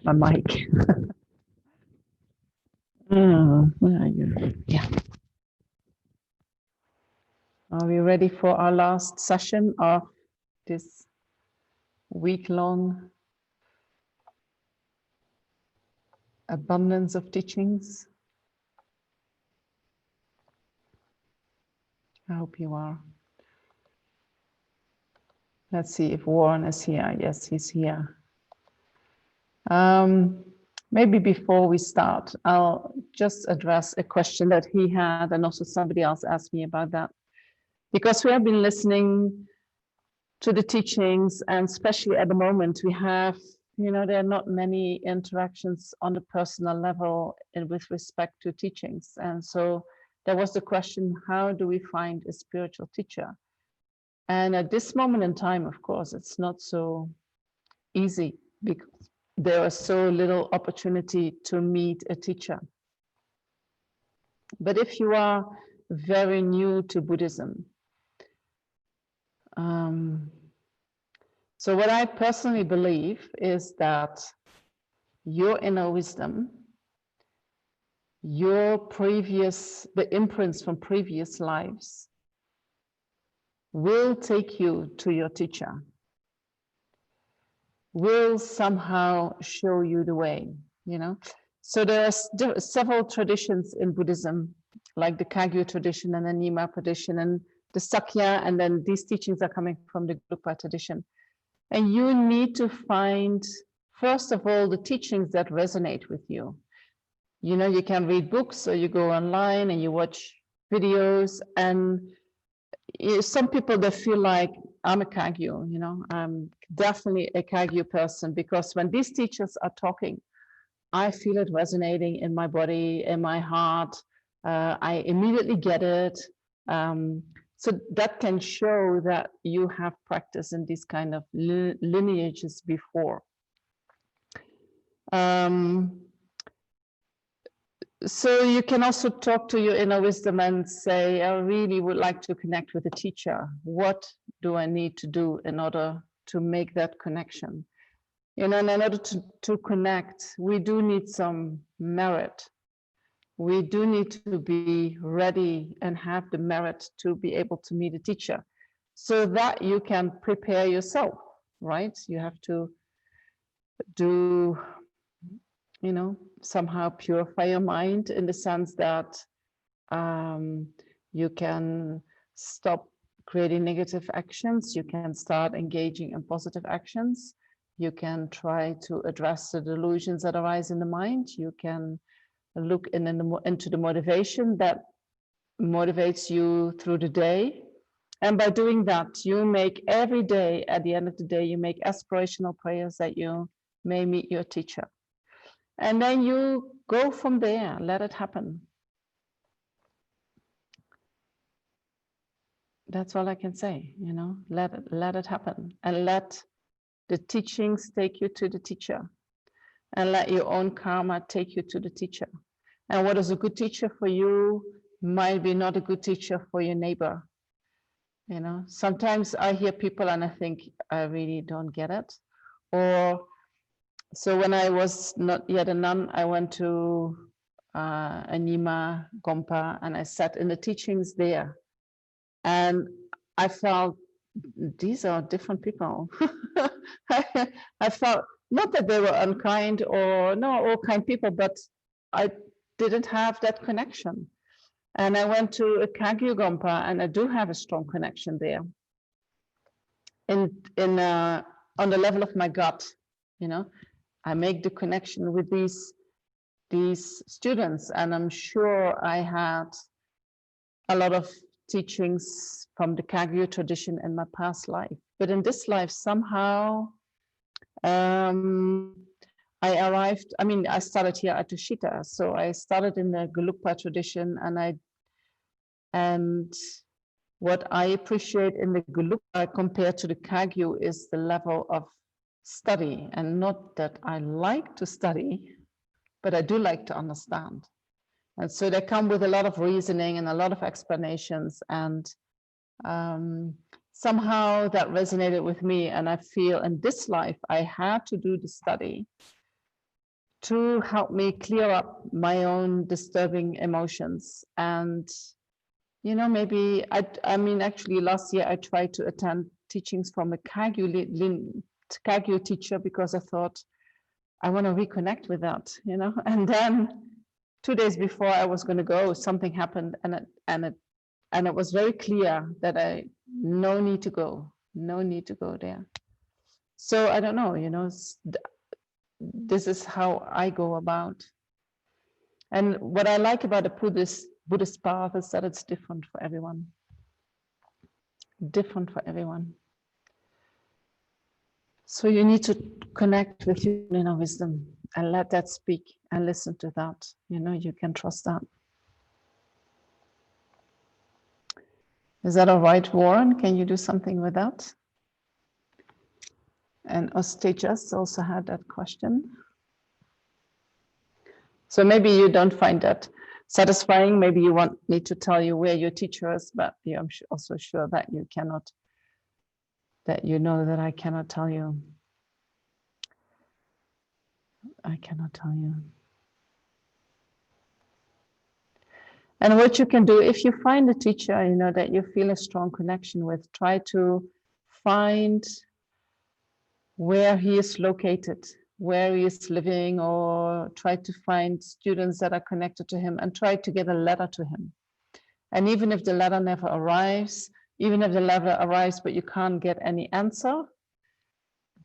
my mic. Where are you? Yeah. Are we ready for our last session of this week-long abundance of teachings? I hope you are. Let's see if Warren is here. Yes, he's here. Maybe before we start, I'll just address a question that he had, and also somebody else asked me about that. Because we have been listening to the teachings, and especially at the moment, we have, there are not many interactions on the personal level with respect to teachings. And so there was the question, how do we find a spiritual teacher? And at this moment in time, of course, it's not so easy because there is so little opportunity to meet a teacher. But if you are very new to Buddhism, so what I personally believe is that your inner wisdom, the imprints from previous lives will take you to your teacher, will somehow show you the way, So there are several traditions in Buddhism, like the Kagyu tradition and the Nyingma tradition and the Sakya, and then these teachings are coming from the Gelugpa tradition. And you need to find, first of all, the teachings that resonate with you. You can read books, or you go online and you watch videos, and some people, they feel like, I'm a Kagyu, I'm definitely a Kagyu person, because when these teachers are talking, I feel it resonating in my body, in my heart. I immediately get it. So that can show that you have practiced in these kind of lineages before. So you can also talk to your inner wisdom and say, I really would like to connect with a teacher. What do I need to do in order to make that connection? And in order to connect, we do need some merit. We do need to be ready and have the merit to be able to meet a teacher, so that you can prepare yourself, right? You have to do, somehow purify your mind, in the sense that you can stop creating negative actions, you can start engaging in positive actions, you can try to address the delusions that arise in the mind, you can look into the motivation that motivates you through the day. And by doing that, you make every day, at the end of the day, you make aspirational prayers that you may meet your teacher. And then you go from there, let it happen. That's all I can say, let it happen, and let the teachings take you to the teacher, and let your own karma take you to the teacher. And what is a good teacher for you might be not a good teacher for your neighbor. Sometimes I hear people and I think, I really don't get it. Or, so when I was not yet a nun, I went to a Nyingma Gompa, and I sat in the teachings there. And I felt, these are different people. I felt, not that they were unkind, or no, all kind people, but I didn't have that connection. And I went to a Kagyu Gompa, and I do have a strong connection there. On the level of my gut, I make the connection with these students, and I'm sure I had a lot of teachings from the Kagyu tradition in my past life. But in this life, somehow, I started here at Tushita, so I started in the Gelugpa tradition, and what I appreciate in the Gelugpa compared to the Kagyu is the level of study, and not that I like to study, but I do like to understand. And so they come with a lot of reasoning and a lot of explanations, and somehow that resonated with me. And I feel in this life, I had to do the study to help me clear up my own disturbing emotions. And, you know, maybe, I mean, actually last year I tried to attend teachings from a Kagyu teacher because I thought I want to reconnect with that, you know. And then 2 days before I was going to go, something happened, and it was very clear that no need to go there. So I don't know, you know, this is how I go about. And what I like about the Buddhist path is that it's different for everyone. Different for everyone. So you need to connect with your inner wisdom and let that speak and listen to that. You know, you can trust that. Is that all right, Warren? Can you do something with that? And Ostajas also had that question. So maybe you don't find that satisfying. Maybe you want me to tell you where your teacher is, but I'm also sure that you cannot, that you know that I cannot tell you. I cannot tell you. And what you can do, if you find a teacher, you know, that you feel a strong connection with, try to find where he is located, where he is living, or try to find students that are connected to him and try to get a letter to him. And even if the letter never arrives, even if the letter arrives but you can't get any answer,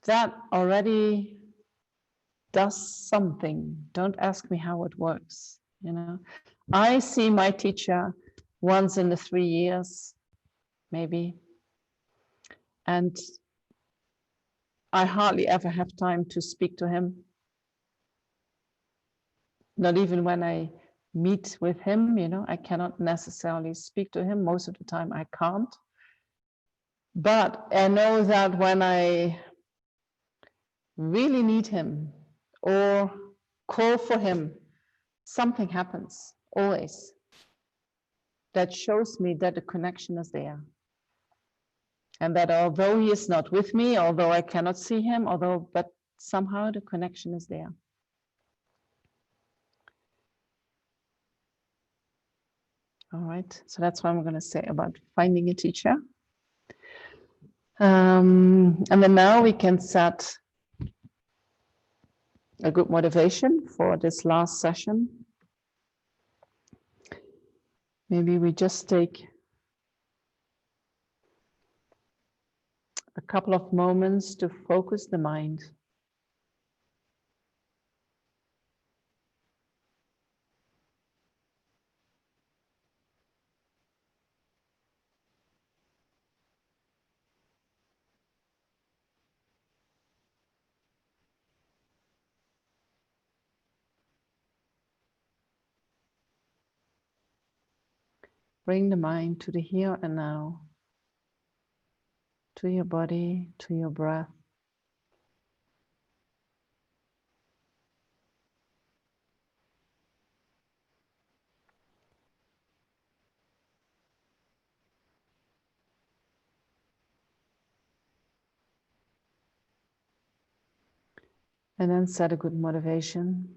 that already does something. Don't ask me how it works, you know. I see my teacher once in the 3 years, maybe, and I hardly ever have time to speak to him. Not even when I meet with him, you know, I cannot necessarily speak to him. Most of the time I can't. But I know that when I really need him or call for him, something happens always that shows me that the connection is there. And that although he is not with me, although I cannot see him, but somehow the connection is there. All right, so that's what I'm going to say about finding a teacher. And then now we can set a good motivation for this last session. Maybe we just take a couple of moments to focus the mind. Bring the mind to the here and now, to your body, to your breath. And then set a good motivation.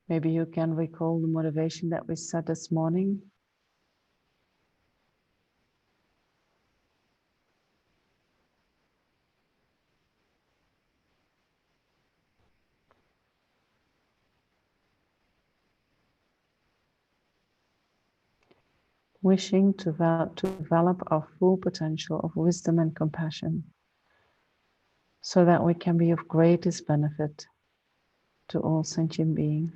Maybe you can recall the motivation that we set this morning. Wishing to develop our full potential of wisdom and compassion, so that we can be of greatest benefit to all sentient beings.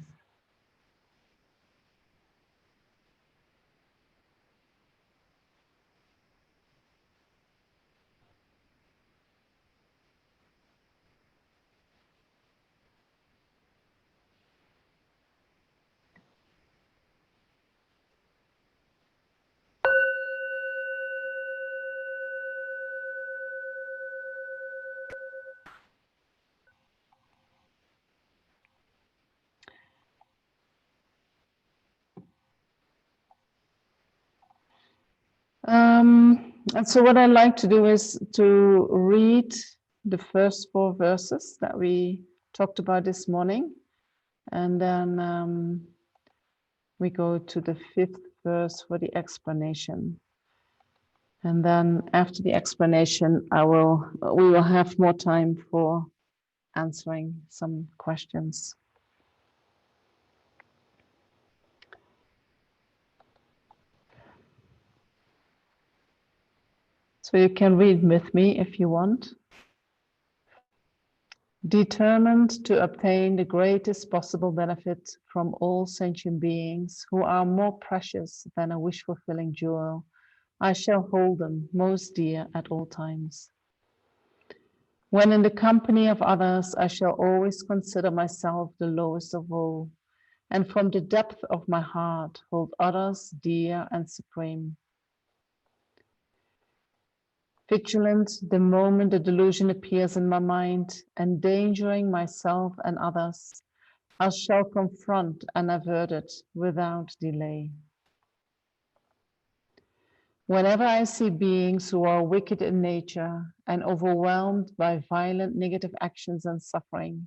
And so what I like to do is to read the first 4 verses that we talked about this morning. And then we go to the 5th verse for the explanation. And then after the explanation, we will have more time for answering some questions. So you can read with me if you want. Determined to obtain the greatest possible benefit from all sentient beings who are more precious than a wish-fulfilling jewel, I shall hold them most dear at all times. When in the company of others, I shall always consider myself the lowest of all, and from the depth of my heart hold others dear and supreme. Vigilant the moment the delusion appears in my mind, endangering myself and others, I shall confront and avert it without delay. Whenever I see beings who are wicked in nature and overwhelmed by violent negative actions and suffering,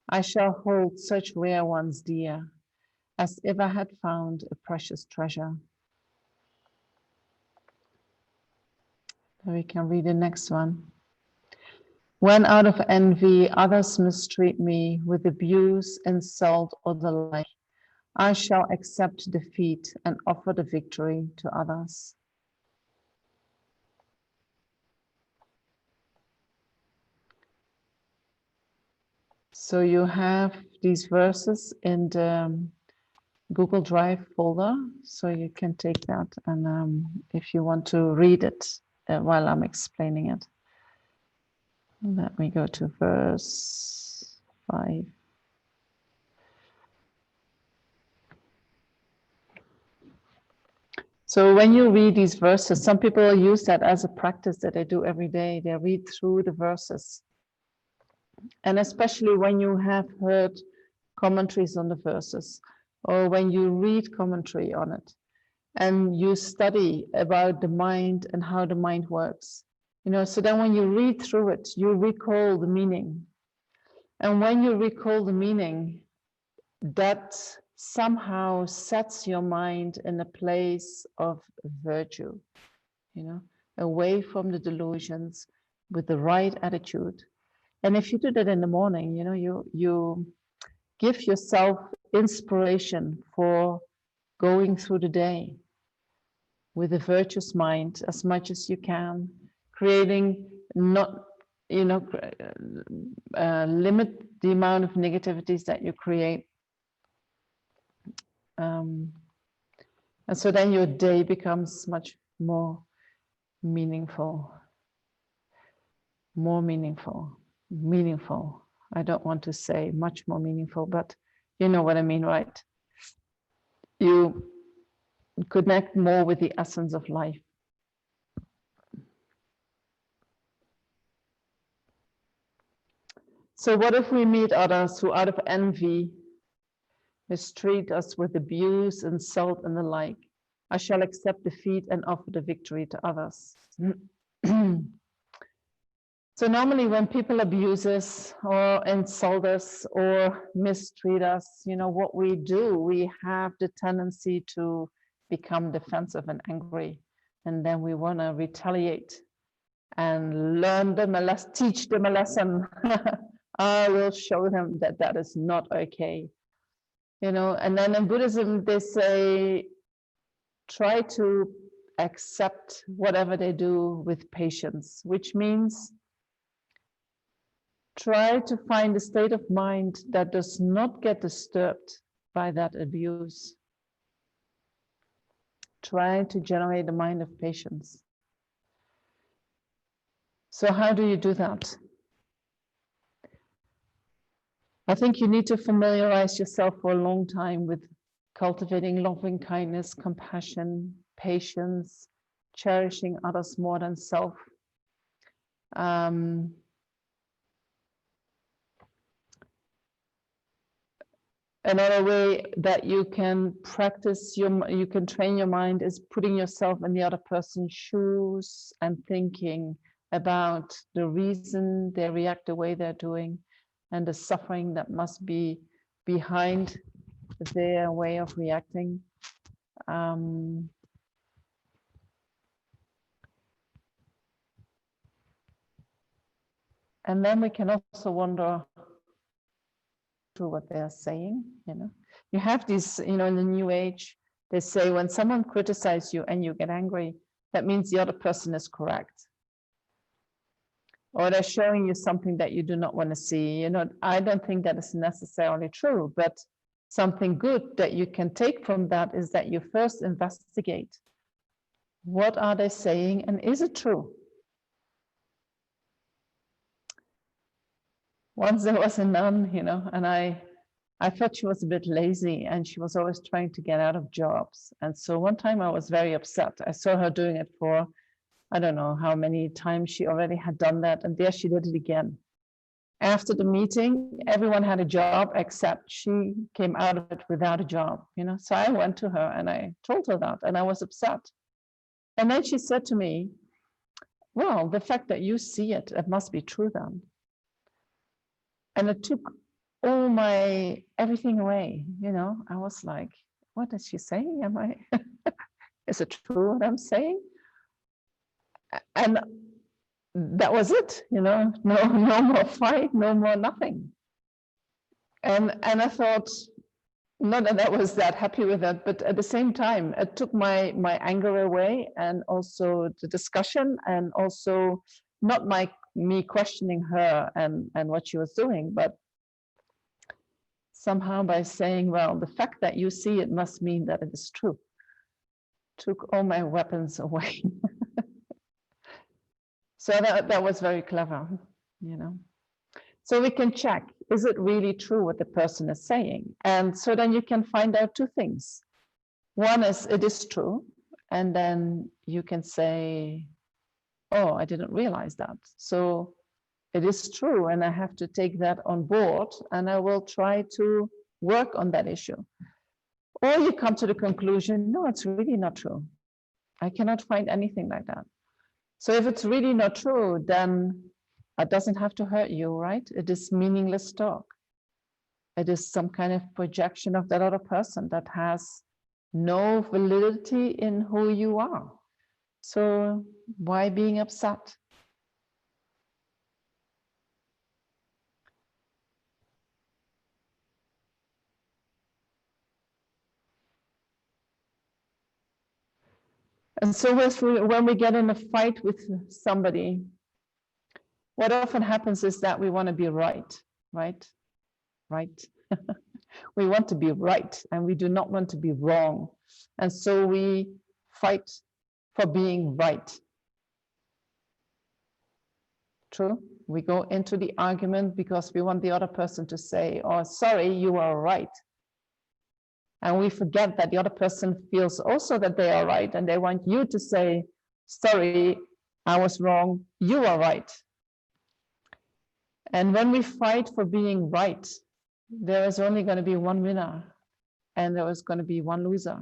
I shall hold such rare ones dear, as if I had found a precious treasure. We can read the next one. When out of envy others mistreat me with abuse, insult, or the like, I shall accept defeat and offer the victory to others. So you have these verses in the Google Drive folder, so you can take that and if you want to read it while I'm explaining it. Let me go to verse 5. So when you read these verses, some people use that as a practice that they do every day. They read through the verses. And especially when you have heard commentaries on the verses, or when you read commentary on it, and you study about the mind and how the mind works. So then when you read through it, you recall the meaning. And when you recall the meaning, that somehow sets your mind in a place of virtue, away from the delusions with the right attitude. And if you do that in the morning, you give yourself inspiration for going through the day with a virtuous mind as much as you can, creating not, limit the amount of negativities that you create. And so then your day becomes much more meaningful. Meaningful. I don't want to say much more meaningful, but you know what I mean, right? You connect more with the essence of life. So what if we meet others who out of envy mistreat us with abuse, insult, and the like? I shall accept defeat and offer the victory to others. So normally when people abuse us or insult us or mistreat us, what we do, we have the tendency to become defensive and angry. And then we want to retaliate and teach them a lesson. I will show them that that is not okay. And then in Buddhism, they say, try to accept whatever they do with patience, which means try to find a state of mind that does not get disturbed by that abuse. Try to generate a mind of patience. So how do you do that? I think you need to familiarize yourself for a long time with cultivating loving kindness, compassion, patience, cherishing others more than self. Another way that you can practice you can train your mind is putting yourself in the other person's shoes and thinking about the reason they react the way they're doing and the suffering that must be behind their way of reacting. And then we can also wonder to what they are saying. You have these, in the New Age, they say when someone criticizes you and you get angry, that means the other person is correct, or they're showing you something that you do not want to see. I don't think that is necessarily true, but something good that you can take from that is that you first investigate. What are they saying, and is it true? Once there was a nun, and I thought she was a bit lazy, and she was always trying to get out of jobs. And so one time I was very upset. I saw her doing it for, I don't know how many times she already had done that, and there she did it again. After the meeting, everyone had a job except she came out of it without a job, So I went to her and I told her that, and I was upset. And then she said to me, well, the fact that you see it, it must be true then. And it took all my everything away, I was like, what is she saying? Is it true what I'm saying? And that was it, no more fight, no more nothing. And I thought, not that I was that happy with that, but at the same time, it took my anger away, and also the discussion, and also not me questioning her and what she was doing, but somehow by saying, well, the fact that you see it must mean that it is true, took all my weapons away. So that was very clever, So we can check, is it really true what the person is saying? And so then you can find out two things. One is, it is true. And then you can say, oh, I didn't realize that. So it is true, and I have to take that on board, and I will try to work on that issue. Or you come to the conclusion, no, it's really not true. I cannot find anything like that. So if it's really not true, then it doesn't have to hurt you, right? It is meaningless talk. It is some kind of projection of that other person that has no validity in who you are. So why being upset? And so when we get in a fight with somebody, what often happens is that we want to be right. We want to be right, and we do not want to be wrong. And so we fight for being right. True? We go into the argument because we want the other person to say, oh, sorry, you are right. And we forget that the other person feels also that they are right, and they want you to say, sorry, I was wrong, you are right. And when we fight for being right, there is only going to be one winner, and there is going to be one loser.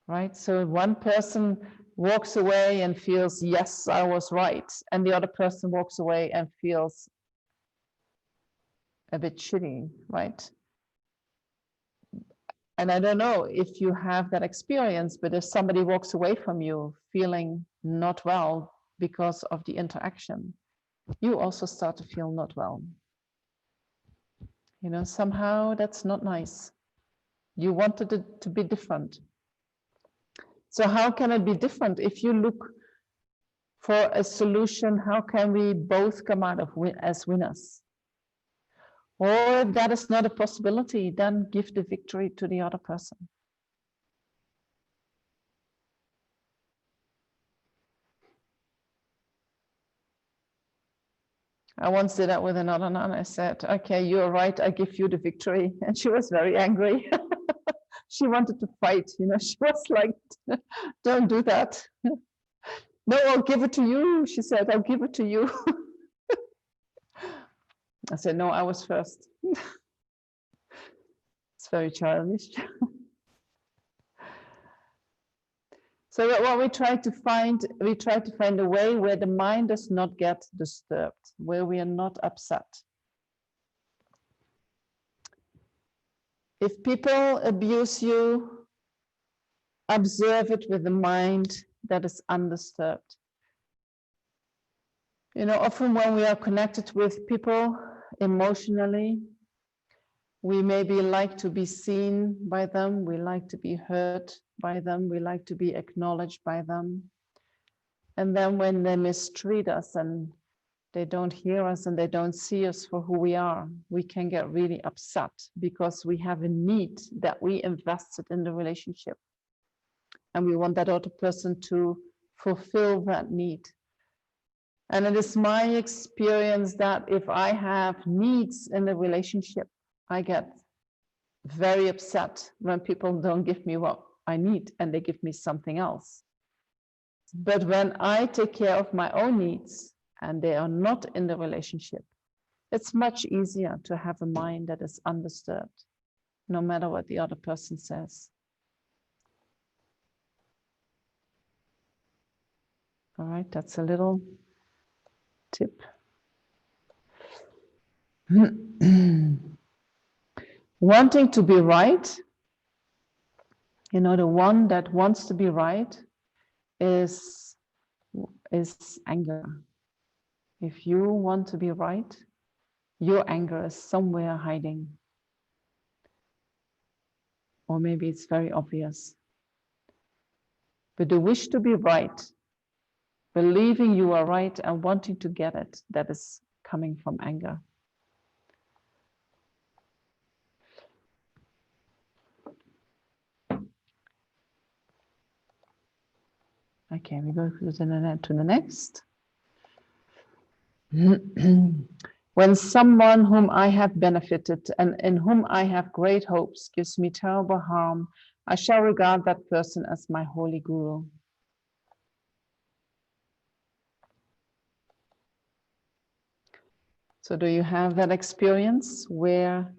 Right? So one person walks away and feels, yes, I was right, and the other person walks away and feels a bit shitty, right? And I don't know if you have that experience, but if somebody walks away from you feeling not well because of the interaction, you also start to feel not well. Somehow that's not nice. You wanted it to be different. So how can it be different? If you look for a solution, how can we both come out as winners? Or if that is not a possibility, then give the victory to the other person. I once did that with another nun. I said, okay, you're right, I give you the victory. And she was very angry. She wanted to fight, she was like, don't do that. No, I'll give it to you. She said, I'll give it to you. I said, no, I was first. It's very childish. So what we try to find a way where the mind does not get disturbed, where we are not upset. If people abuse you, observe it with a mind that is undisturbed. You know, often when we are connected with people emotionally, we maybe like to be seen by them, we like to be heard by them, we like to be acknowledged by them. And then when they mistreat us and they don't hear us and they don't see us for who we are, we can get really upset because we have a need that we invested in the relationship. And we want that other person to fulfill that need. And it is my experience that if I have needs in the relationship, I get very upset when people don't give me what I need and they give me something else. But when I take care of my own needs and they are not in the relationship, it's much easier to have a mind that is undisturbed, no matter what the other person says. All right, that's a little tip. Wanting to be right, you know, the one that wants to be right is anger. If you want to be right, your anger is somewhere hiding. Or maybe it's very obvious. But the wish to be right, believing you are right and wanting to get it, that is coming from anger. Okay, we go to the next. When someone whom I have benefited and in whom I have great hopes gives me terrible harm, I shall regard that person as my holy guru. So do you have that experience where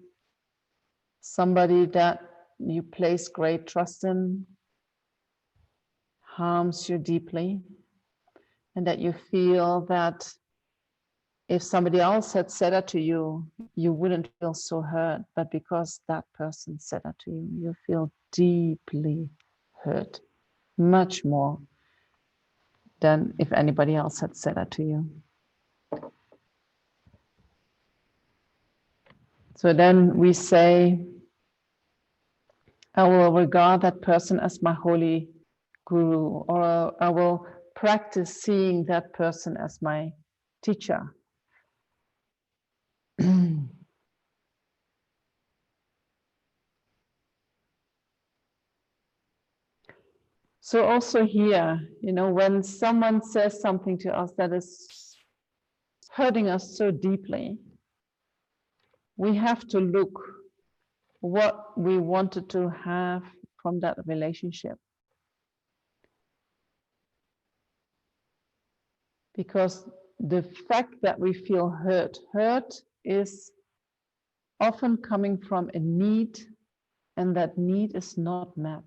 somebody that you place great trust in harms you deeply, and that you feel that if somebody else had said that to you, you wouldn't feel so hurt, but because that person said that to you, you feel deeply hurt, much more than if anybody else had said that to you. So then we say, I will regard that person as my holy guru, or I will practice seeing that person as my teacher. So also here, you know, when someone says something to us that is hurting us so deeply, we have to look what we wanted to have from that relationship. Because the fact that we feel hurt is often coming from a need, and that need is not met.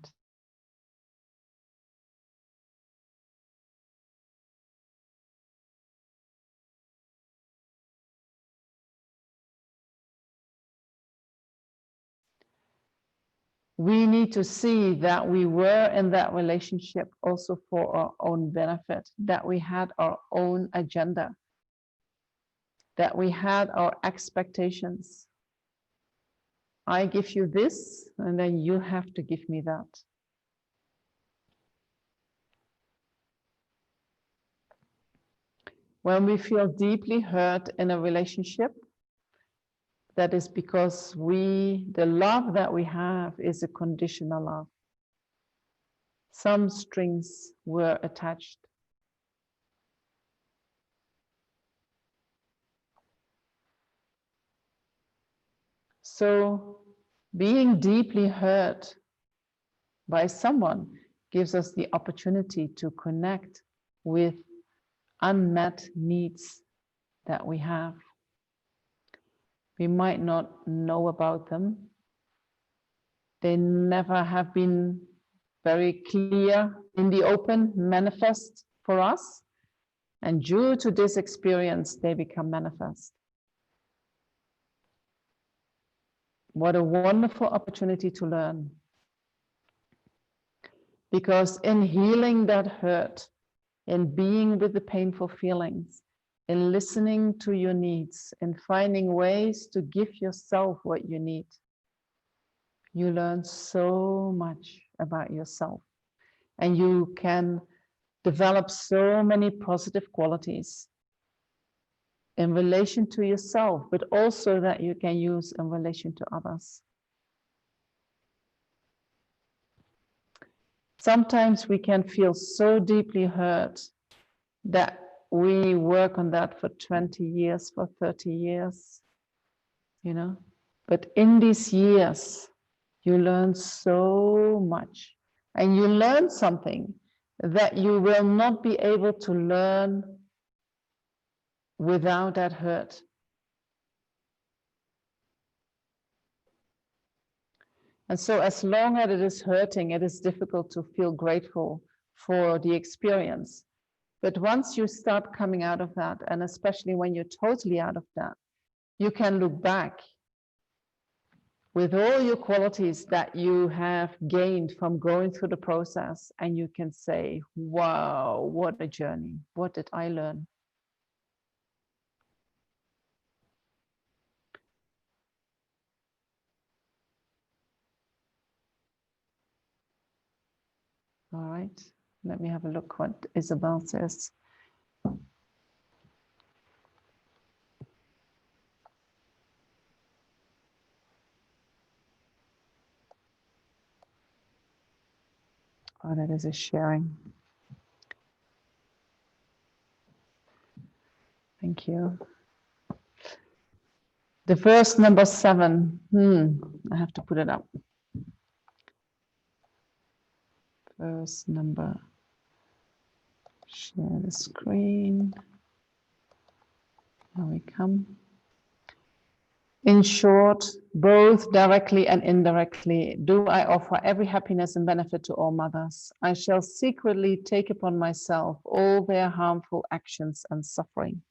We need to see that we were in that relationship also for our own benefit, that we had our own agenda, that we had our expectations. I give you this, and then you have to give me that. When we feel deeply hurt in a relationship, that is because the love that we have is a conditional love. Some strings were attached. So being deeply hurt by someone gives us the opportunity to connect with unmet needs that we have. We might not know about them, They never have been very clear in the open, manifest for us. And due to this experience, they become manifest. What a wonderful opportunity to learn. Because in healing that hurt, in being with the painful feelings, in listening to your needs, in finding ways to give yourself what you need, you learn so much about yourself. And you can develop so many positive qualities in relation to yourself, but also that you can use in relation to others. Sometimes we can feel so deeply hurt that we work on that for 20 years, for 30 years, you know. But in these years, you learn so much, and you learn something that you will not be able to learn without that hurt. And so as long as it is hurting, it is difficult to feel grateful for the experience. But once you start coming out of that, and especially when you're totally out of that, you can look back with all your qualities that you have gained from going through the process, and you can say, wow, what a journey. What did I learn? All right, let me have a look what Isabel says. Oh, that is a sharing. Thank you. The verse number 7. I have to put it up. Verse number. Share the screen. Here we come. In short, both directly and indirectly, do I offer every happiness and benefit to all mothers. I shall secretly take upon myself all their harmful actions and suffering.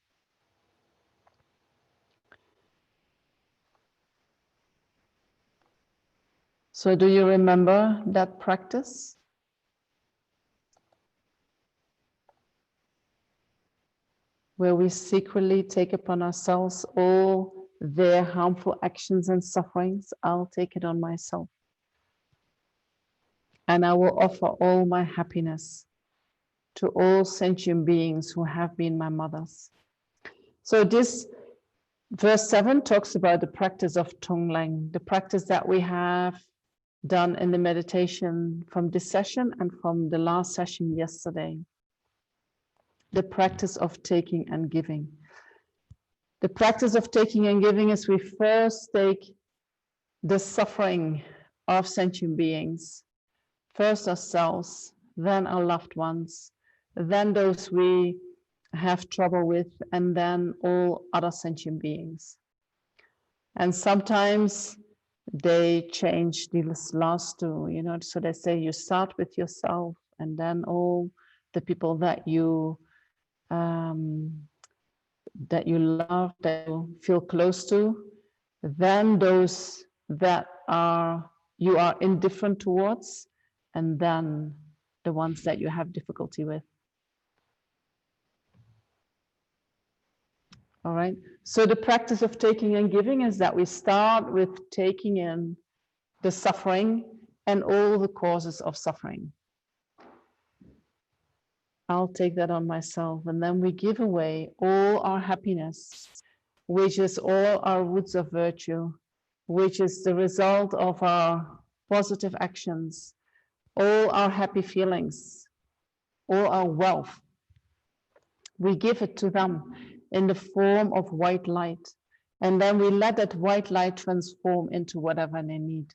So do you remember that practice? Where we secretly take upon ourselves all their harmful actions and sufferings. I'll take it on myself. And I will offer all my happiness to all sentient beings who have been my mothers. So this verse 7 talks about the practice of Tonglen, the practice that we have done in the meditation from this session and from the last session yesterday. The practice of taking and giving. The practice of taking and giving is we first take the suffering of sentient beings, first ourselves, then our loved ones, then those we have trouble with, and then all other sentient beings. And sometimes they change these last two, you know, so they say you start with yourself and then all the people that you love, that you feel close to, then those that you are indifferent towards, and then the ones that you have difficulty with. All right, so the practice of taking and giving is that we start with taking in the suffering and all the causes of suffering. I'll take that on myself, and then we give away all our happiness, which is all our roots of virtue, which is the result of our positive actions, all our happy feelings, all our wealth. We give it to them in the form of white light, and then we let that white light transform into whatever they need.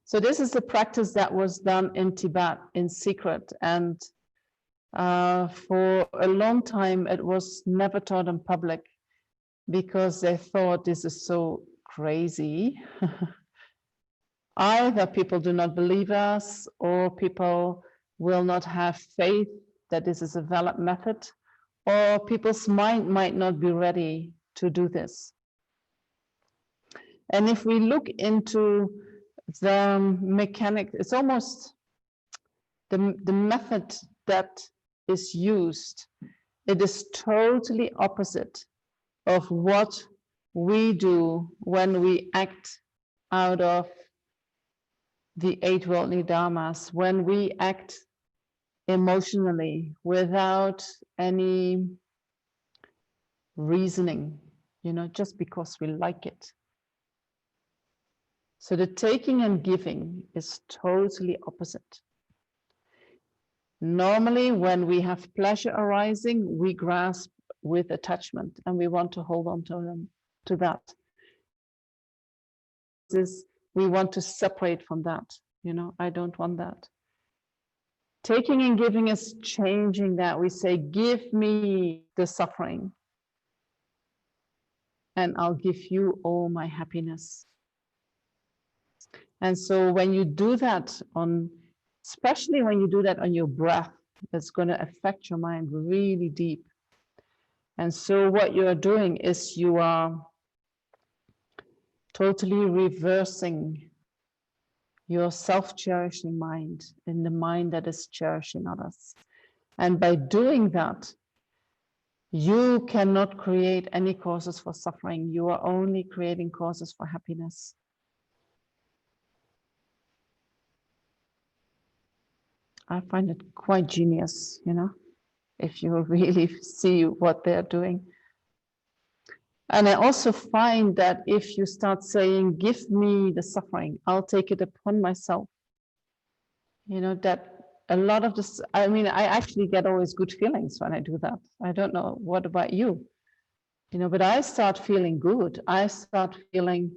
So this is the practice that was done in Tibet in secret, and For a long time, it was never taught in public because they thought this is so crazy. Either people do not believe us, or people will not have faith that this is a valid method, or people's mind might not be ready to do this. And if we look into the mechanic, it's almost the method that is used. It is totally opposite of what we do when we act out of the 8 worldly dharmas, when we act emotionally without any reasoning, you know, just because we like it. So the taking and giving is totally opposite. Normally, when we have pleasure arising, we grasp with attachment and we want to hold on to that. We want to separate from that. You know, I don't want that. Taking and giving is changing that. We say, give me the suffering and I'll give you all my happiness. And so when you do that especially when you do that on your breath, it's going to affect your mind really deep. And so what you are doing is you are totally reversing your self-cherishing mind in the mind that is cherishing others. And by doing that, you cannot create any causes for suffering. You are only creating causes for happiness. I find it quite genius, you know, if you really see what they're doing. And I also find that if you start saying, give me the suffering, I'll take it upon myself. You know, that a lot of this, I mean, I actually get always good feelings when I do that. I don't know, what about you? You know, but I start feeling good. I start feeling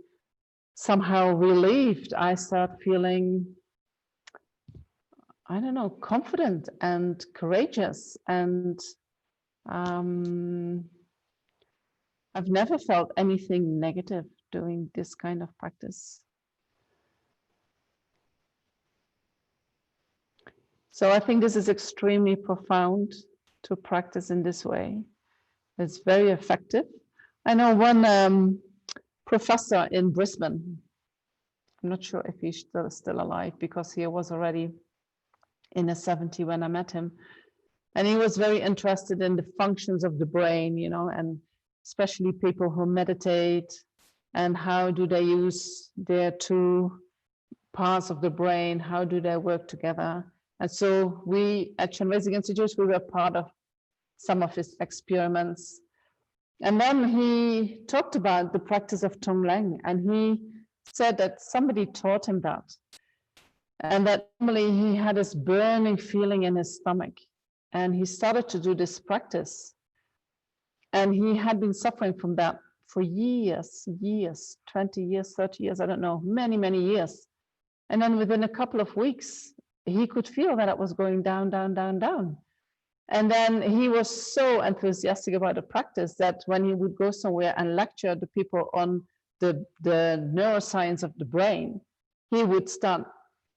somehow relieved. I start feeling, I don't know, confident and courageous. And I've never felt anything negative doing this kind of practice. So I think this is extremely profound to practice in this way. It's very effective. I know one professor in Brisbane, I'm not sure if he's still alive because he was already in his 70s when I met him. And he was very interested in the functions of the brain, you know, and especially people who meditate and how do they use their 2 parts of the brain, how do they work together. And so we at Chenrezig Institute, we were part of some of his experiments. And then he talked about the practice of Tonglen, and he said that somebody taught him that. And that normally he had this burning feeling in his stomach. And he started to do this practice. And he had been suffering from that for years, 20 years, 30 years, I don't know, many, many years. And then within a couple of weeks, he could feel that it was going down, down, down, down. And then he was so enthusiastic about the practice that when he would go somewhere and lecture the people on the neuroscience of the brain, he would start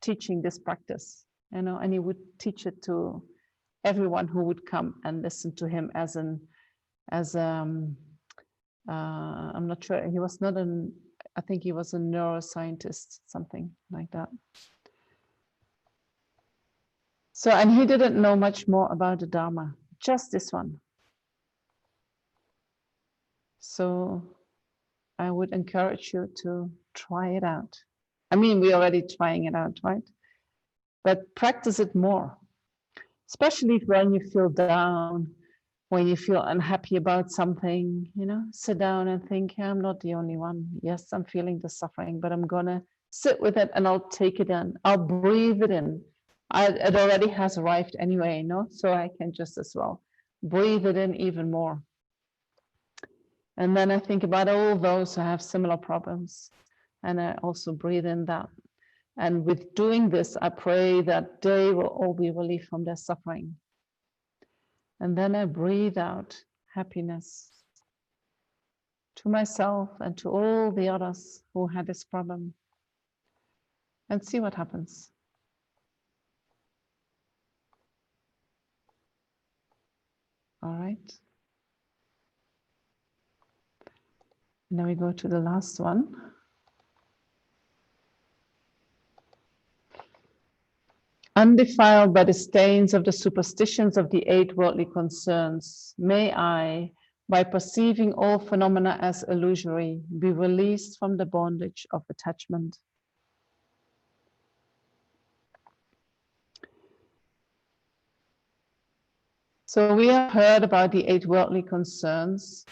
teaching this practice, you know, and he would teach it to everyone who would come and listen to him I'm not sure, he was not I think he was a neuroscientist, something like that. So, and he didn't know much more about the Dharma, just this one. So I would encourage you to try it out. I mean, we're already trying it out, right? But practice it more, especially when you feel down, when you feel unhappy about something, you know, sit down and think, I'm not the only one. Yes, I'm feeling the suffering, but I'm gonna sit with it and I'll take it in. I'll breathe it in. It already has arrived anyway, no? So I can just as well breathe it in even more. And then I think about all those who have similar problems, and I also breathe in that. And with doing this, I pray that they will all be relieved from their suffering. And then I breathe out happiness to myself and to all the others who had this problem. And see what happens. All right. And then we go to the last one. Undefiled by the stains of the superstitions of the 8 worldly concerns, may I, by perceiving all phenomena as illusory, be released from the bondage of attachment. So we have heard about the 8 worldly concerns,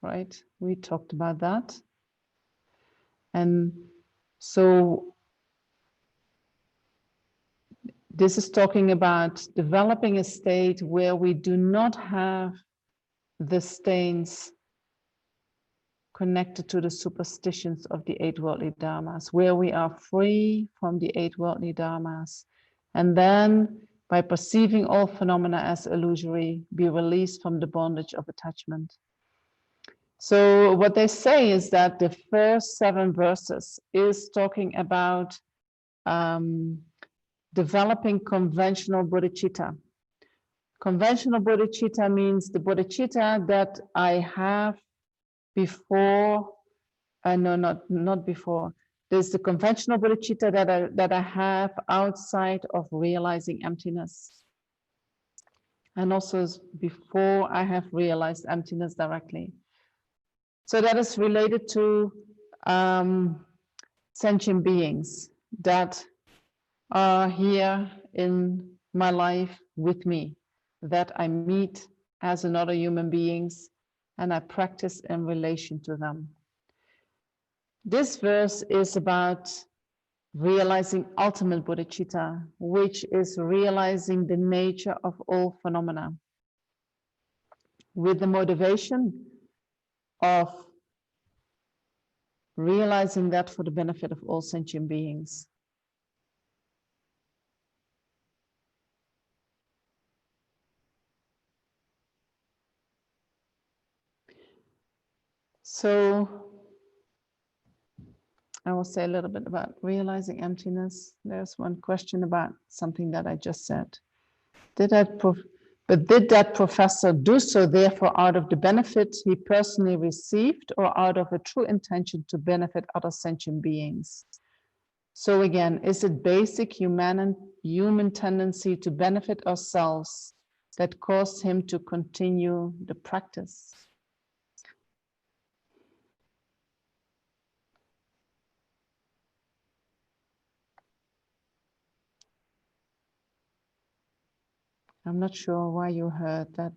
right? We talked about that. And so this is talking about developing a state where we do not have the stains connected to the superstitions of the 8 worldly dharmas, where we are free from the 8 worldly dharmas. And then by perceiving all phenomena as illusory, be released from the bondage of attachment. So what they say is that the first 7 verses is talking about developing conventional bodhicitta. Conventional bodhicitta means the bodhicitta that I have before, no, not before. There's the conventional bodhicitta that I have outside of realizing emptiness. And also before I have realized emptiness directly. So that is related to sentient beings that are here in my life with me, that I meet as another human beings and I practice in relation to them. This verse is about realizing ultimate bodhicitta, which is realizing the nature of all phenomena with the motivation of realizing that for the benefit of all sentient beings. So I will say a little bit about realizing emptiness. There's one question about something that I just said. Did that professor do so therefore out of the benefit he personally received or out of a true intention to benefit other sentient beings? So again, is it basic human tendency to benefit ourselves that caused him to continue the practice? I'm not sure why you heard that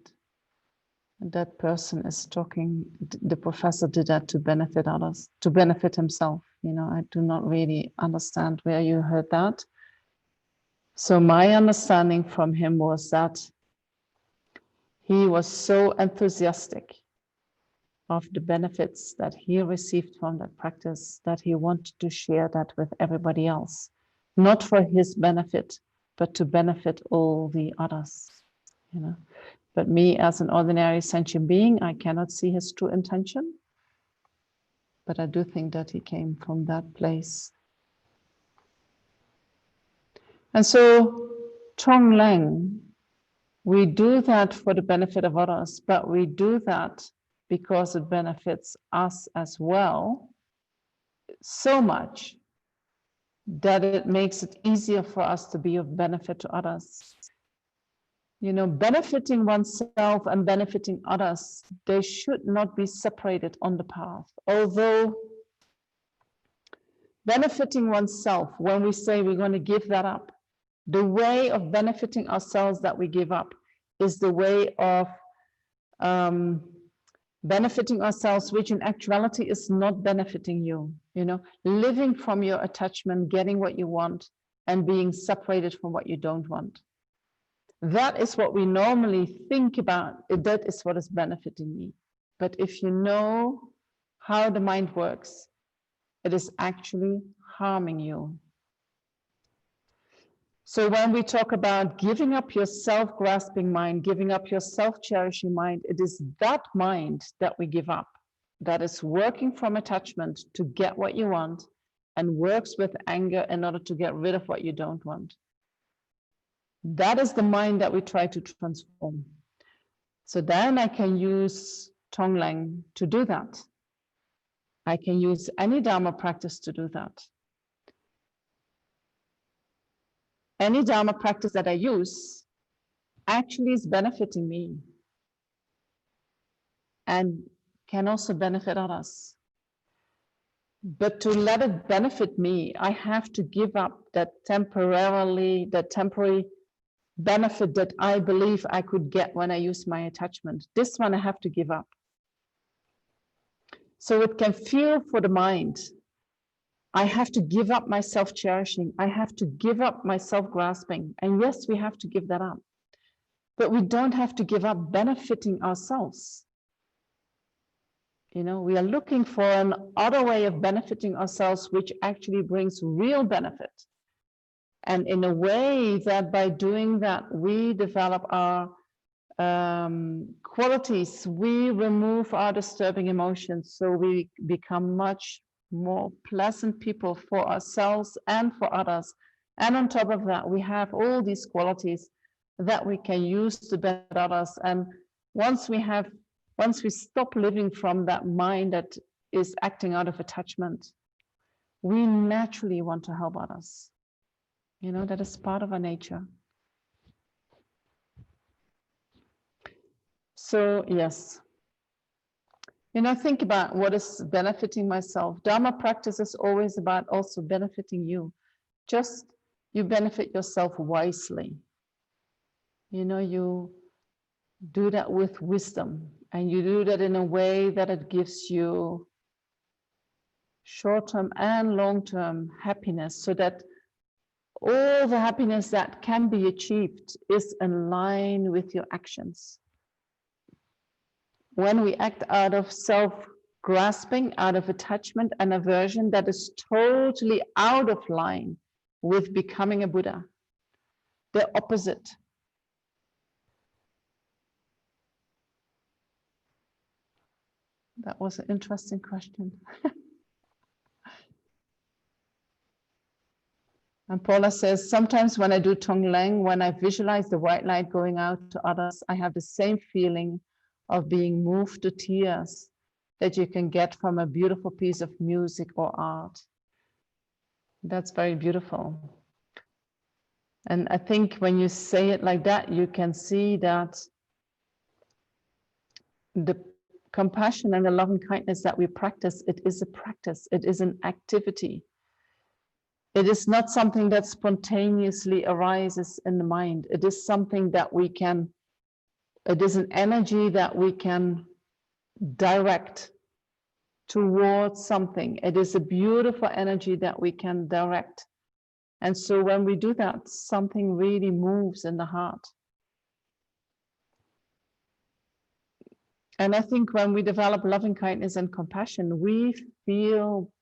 that person is talking, the professor did that to benefit others, to benefit himself. You know, I do not really understand where you heard that. So my understanding from him was that he was so enthusiastic of the benefits that he received from that practice that he wanted to share that with everybody else, not for his benefit, but to benefit all the others, you know. But me as an ordinary sentient being, I cannot see his true intention. But I do think that he came from that place. And so, Tonglen, we do that for the benefit of others, but we do that because it benefits us as well so much that it makes it easier for us to be of benefit to others. You know, benefiting oneself and benefiting others, they should not be separated on the path. Although benefiting oneself, when we say we're going to give that up, the way of benefiting ourselves that we give up is the way of benefiting ourselves, which in actuality is not benefiting you. You know, living from your attachment, getting what you want, and being separated from what you don't want. That is what we normally think about. That is what is benefiting me. But if you know how the mind works, it is actually harming you. So when we talk about giving up your self-grasping mind, giving up your self-cherishing mind, it is that mind that we give up, that is working from attachment to get what you want and works with anger in order to get rid of what you don't want. That is the mind that we try to transform. So then I can use Tonglen to do that. I can use any Dharma practice to do that. Any Dharma practice that I use actually is benefiting me and can also benefit others. But to let it benefit me, I have to give up that temporary benefit that I believe I could get when I use my attachment. This one I have to give up. So it can feel for the mind. I have to give up my self-cherishing. I have to give up my self-grasping. And yes, we have to give that up. But we don't have to give up benefiting ourselves. You know, we are looking for an other way of benefiting ourselves, which actually brings real benefit. And in a way that by doing that, we develop our qualities, we remove our disturbing emotions, so we become much more pleasant people for ourselves and for others. And on top of that, we have all these qualities that we can use to benefit others. And once we stop living from that mind that is acting out of attachment, we naturally want to help others. You know, that is part of our nature. So yes, you know, think about what is benefiting myself. Dharma practice is always about also benefiting you. Just you benefit yourself wisely. You know, you do that with wisdom, and you do that in a way that it gives you short-term and long-term happiness, so that all the happiness that can be achieved is in line with your actions. When we act out of self-grasping, out of attachment and aversion, that is totally out of line with becoming a Buddha. The opposite. That was an interesting question. And Paula says, sometimes when I do Tonglen, when I visualize the white light going out to others, I have the same feeling of being moved to tears that you can get from a beautiful piece of music or art. That's very beautiful. And I think when you say it like that, you can see that the compassion and the loving kindness that we practice, it is a practice, it is an activity. It is not something that spontaneously arises in the mind. It is something that we can, it is an energy that we can direct towards something. It is a beautiful energy that we can direct. And so when we do that, something really moves in the heart. And I think when we develop loving kindness and compassion, we feel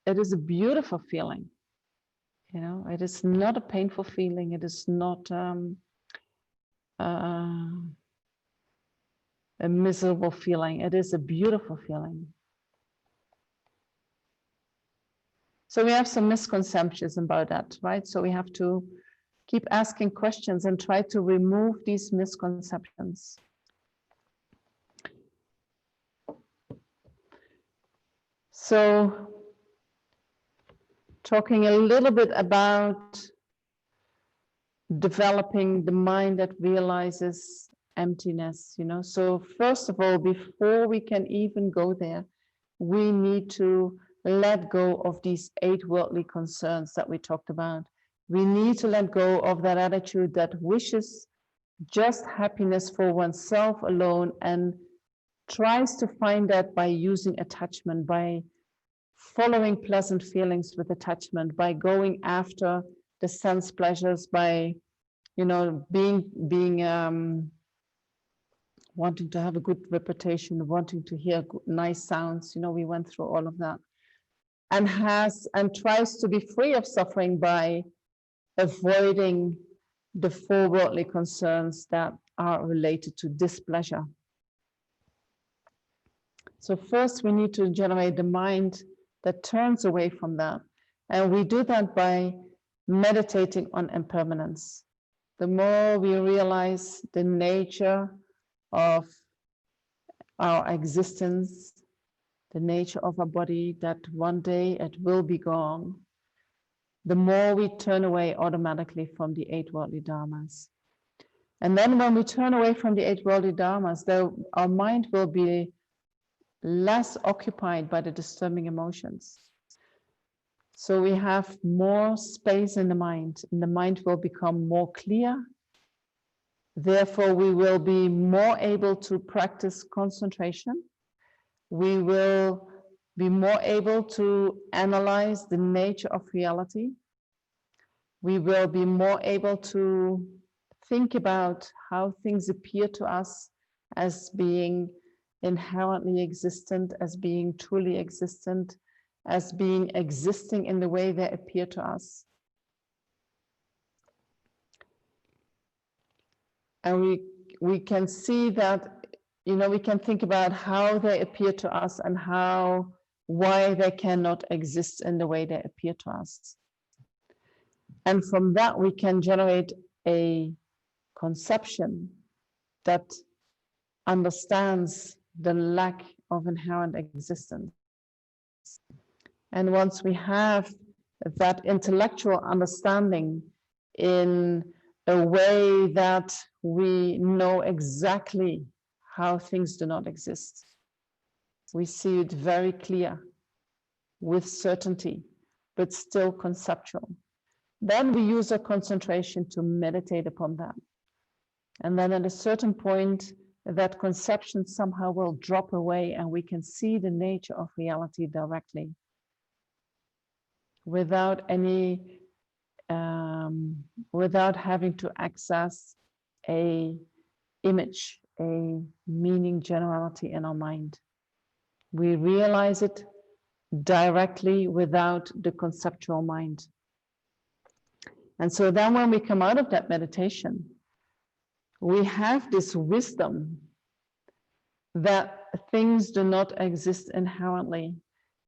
it is a beautiful feeling. You know, it is not a painful feeling. It is not a miserable feeling. It is a beautiful feeling. So we have some misconceptions about that, right? So we have to keep asking questions and try to remove these misconceptions. So talking a little bit about developing the mind that realizes emptiness, you know. So first of all, before we can even go there, we need to let go of these 8 worldly concerns that we talked about. We need to let go of that attitude that wishes just happiness for oneself alone and tries to find that by using attachment, by following pleasant feelings with attachment, by going after the sense pleasures, by, you know, wanting to have a good reputation, wanting to hear nice sounds. You know, we went through all of that, and tries to be free of suffering by avoiding the four worldly concerns that are related to displeasure. So first we need to generate the mind that turns away from that. And we do that by meditating on impermanence. The more we realize the nature of our existence, the nature of our body, that one day it will be gone, the more we turn away automatically from the eight worldly dharmas. And then when we turn away from the eight worldly dharmas, our mind will be less occupied by the disturbing emotions. So we have more space in the mind, and the mind will become more clear. Therefore, we will be more able to practice concentration. We will be more able to analyze the nature of reality. We will be more able to think about how things appear to us as being inherently existent, as being truly existent, as being existing in the way they appear to us. And we can see that, we can think about how they appear to us and why they cannot exist in the way they appear to us. And from that, we can generate a conception that understands the lack of inherent existence. And once we have that intellectual understanding in a way that we know exactly how things do not exist, we see it very clear, with certainty, but still conceptual. Then we use our concentration to meditate upon that. And then at a certain point, that conception somehow will drop away and we can see the nature of reality directly, without having to access a image, a meaning generality in our mind. We realize it directly without the conceptual mind. And so then when we come out of that meditation, we have this wisdom that things do not exist inherently.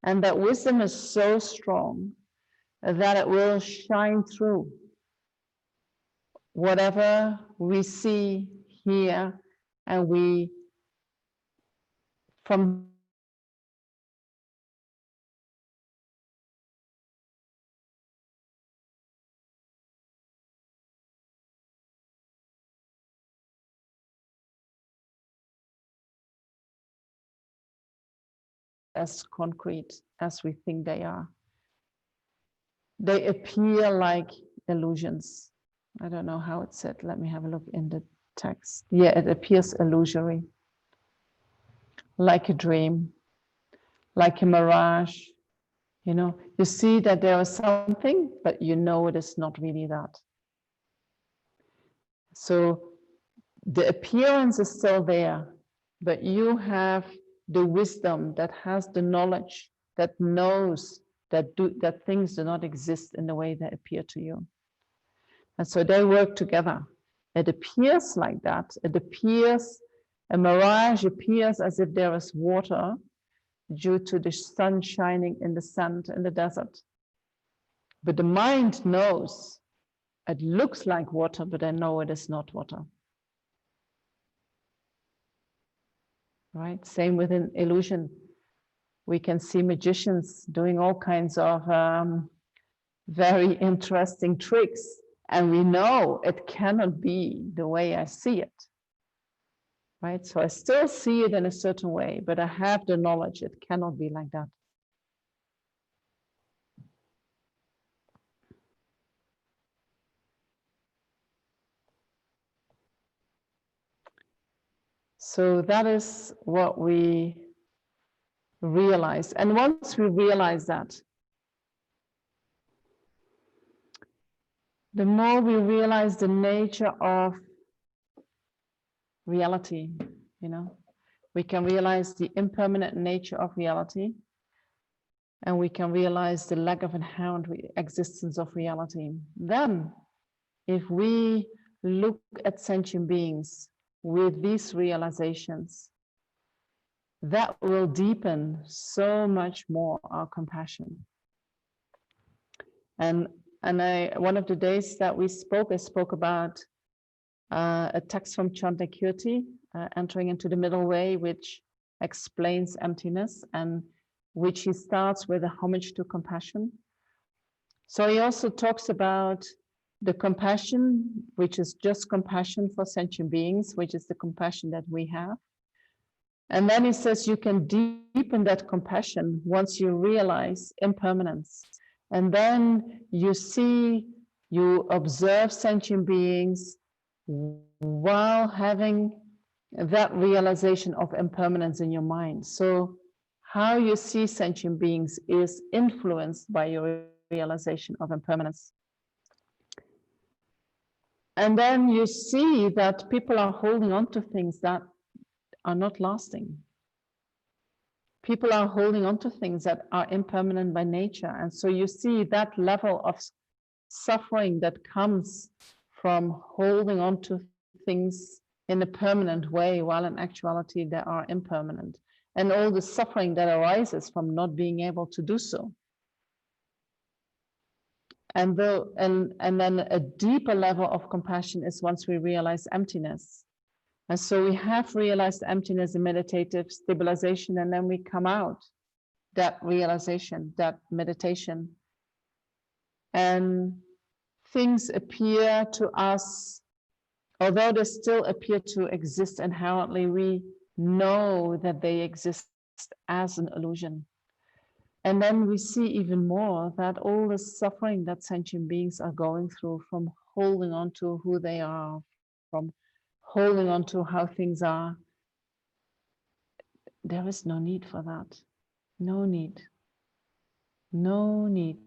And that wisdom is so strong that it will shine through whatever we see, hear, and we, from as concrete as we think they are. They appear like illusions. I don't know how it's said. Let me have a look in the text. Yeah, it appears illusory, like a dream, like a mirage. You see that there is something, but you know it is not really that. So the appearance is still there, but you have the wisdom that has the knowledge, that knows that things do not exist in the way they appear to you. And so they work together. It appears like that. It appears, a mirage appears as if there is water due to the sun shining in the sand in the desert. But the mind knows it looks like water, but I know it is not water. Right? Same with an illusion. We can see magicians doing all kinds of very interesting tricks, and we know it cannot be the way I see it. Right? So I still see it in a certain way, but I have the knowledge it cannot be like that. So that is what we realize. And once we realize that, the more we realize the nature of reality, we can realize the impermanent nature of reality. and we can realize the lack of inherent existence of reality. Then, if we look at sentient beings with these realizations, that will deepen so much more our compassion. And one of the days that we spoke, I spoke about a text from Chandrakyurti, Entering into the Middle Way, which explains emptiness, and which he starts with a homage to compassion. So he also talks about the compassion, which is just compassion for sentient beings, which is the compassion that we have. And then he says you can deepen that compassion once you realize impermanence. And then you see, you observe sentient beings while having that realization of impermanence in your mind. So how you see sentient beings is influenced by your realization of impermanence. And then you see that people are holding on to things that are not lasting. People are holding on to things that are impermanent by nature. And so you see that level of suffering that comes from holding on to things in a permanent way, while in actuality they are impermanent. And all the suffering that arises from not being able to do so. And then a deeper level of compassion is once we realize emptiness. And so we have realized emptiness in meditative stabilization, and then we come out that realization, that meditation, and things appear to us, although they still appear to exist inherently, we know that they exist as an illusion. And then we see even more that all the suffering that sentient beings are going through from holding on to who they are, from holding on to how things are, there is no need for that. No need. No need.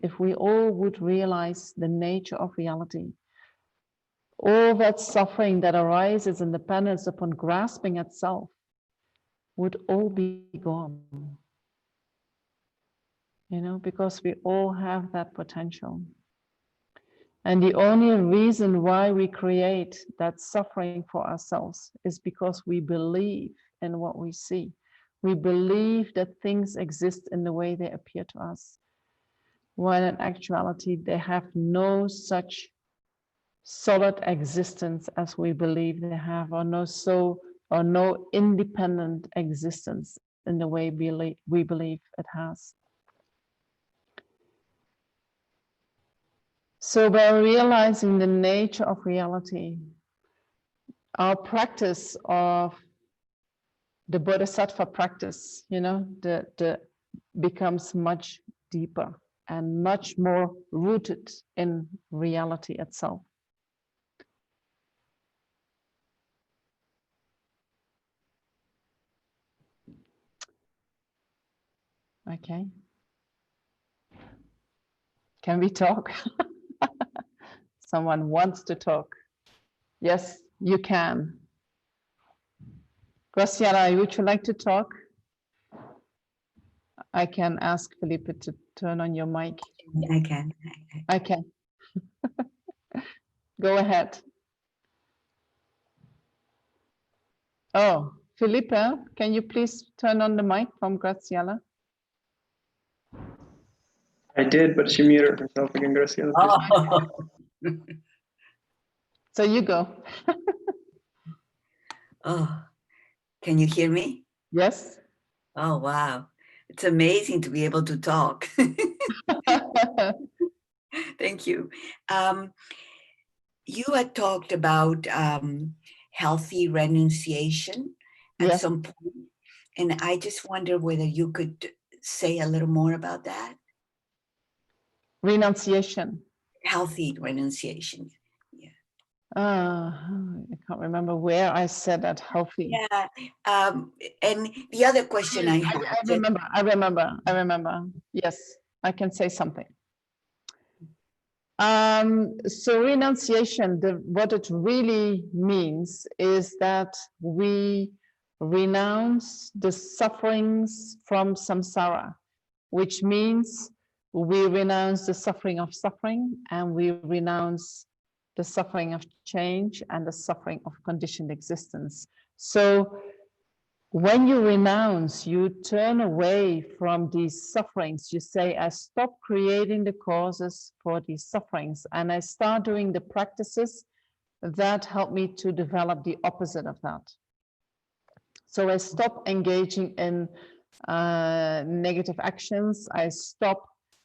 If we all would realize the nature of reality, all that suffering that arises in dependence upon grasping at self would all be gone. You know, because we all have that potential. And the only reason why we create that suffering for ourselves is because we believe in what we see. We believe that things exist in the way they appear to us, while in actuality they have no such solid existence as we believe they have, or no independent existence in the way we believe it has. So by realizing the nature of reality, our practice of the Bodhisattva practice, you know, the becomes much deeper and much more rooted in reality itself. Okay. Can we talk? Someone wants to talk. Yes, you can. Graciela, would you like to talk? I can ask Felipe to turn on your mic. I can. Okay. Go ahead. Oh, Felipe, can you please turn on the mic from Graciela? I did, but she muted herself again, Graciela. Oh. So you go. Oh, can you hear me? Yes. Oh, wow. It's amazing to be able to talk. Thank you. You had talked about healthy renunciation at some point, and I just wonder whether you could say a little more about that. Renunciation. Healthy renunciation. Yeah. I can't remember where I said that. Healthy. Yeah. And the other question I have. I remember. Yes, I can say something. So renunciation, what it really means is that we renounce the sufferings from samsara. which means we renounce the suffering of suffering, and we renounce the suffering of change and the suffering of conditioned existence. So when you renounce, you turn away from these sufferings. You say, I stop creating the causes for these sufferings, and I start doing the practices that help me to develop the opposite of that. So I stop engaging in negative actions. I stop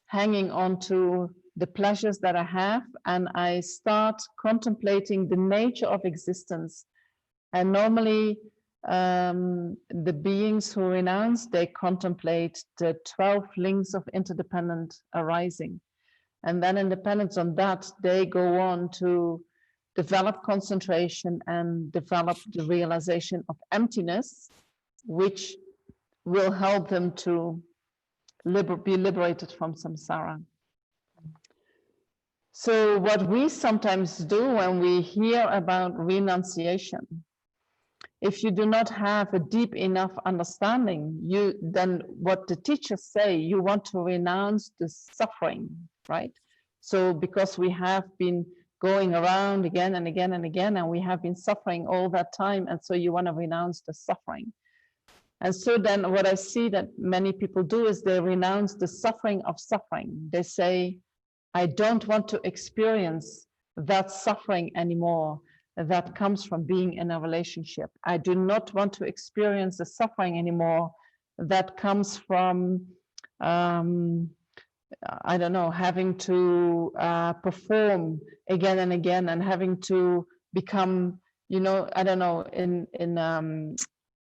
hanging on to the pleasures that I have, and I start contemplating the nature of existence. And normally, the beings who renounce, they contemplate the 12 links of interdependent arising. And then in dependence on that, they go on to develop concentration and develop the realization of emptiness, which will help them to be liberated from samsara. So what we sometimes do when we hear about renunciation, if you do not have a deep enough understanding, then what the teachers say, you want to renounce the suffering, right? So because we have been going around again and again and again, and we have been suffering all that time, and so you want to renounce the suffering. And so then what I see that many people do is they renounce the suffering of suffering. They say, I don't want to experience that suffering anymore that comes from being in a relationship. I do not want to experience the suffering anymore that comes from, I don't know, having to perform again and again, and having to become, you know, I don't know, in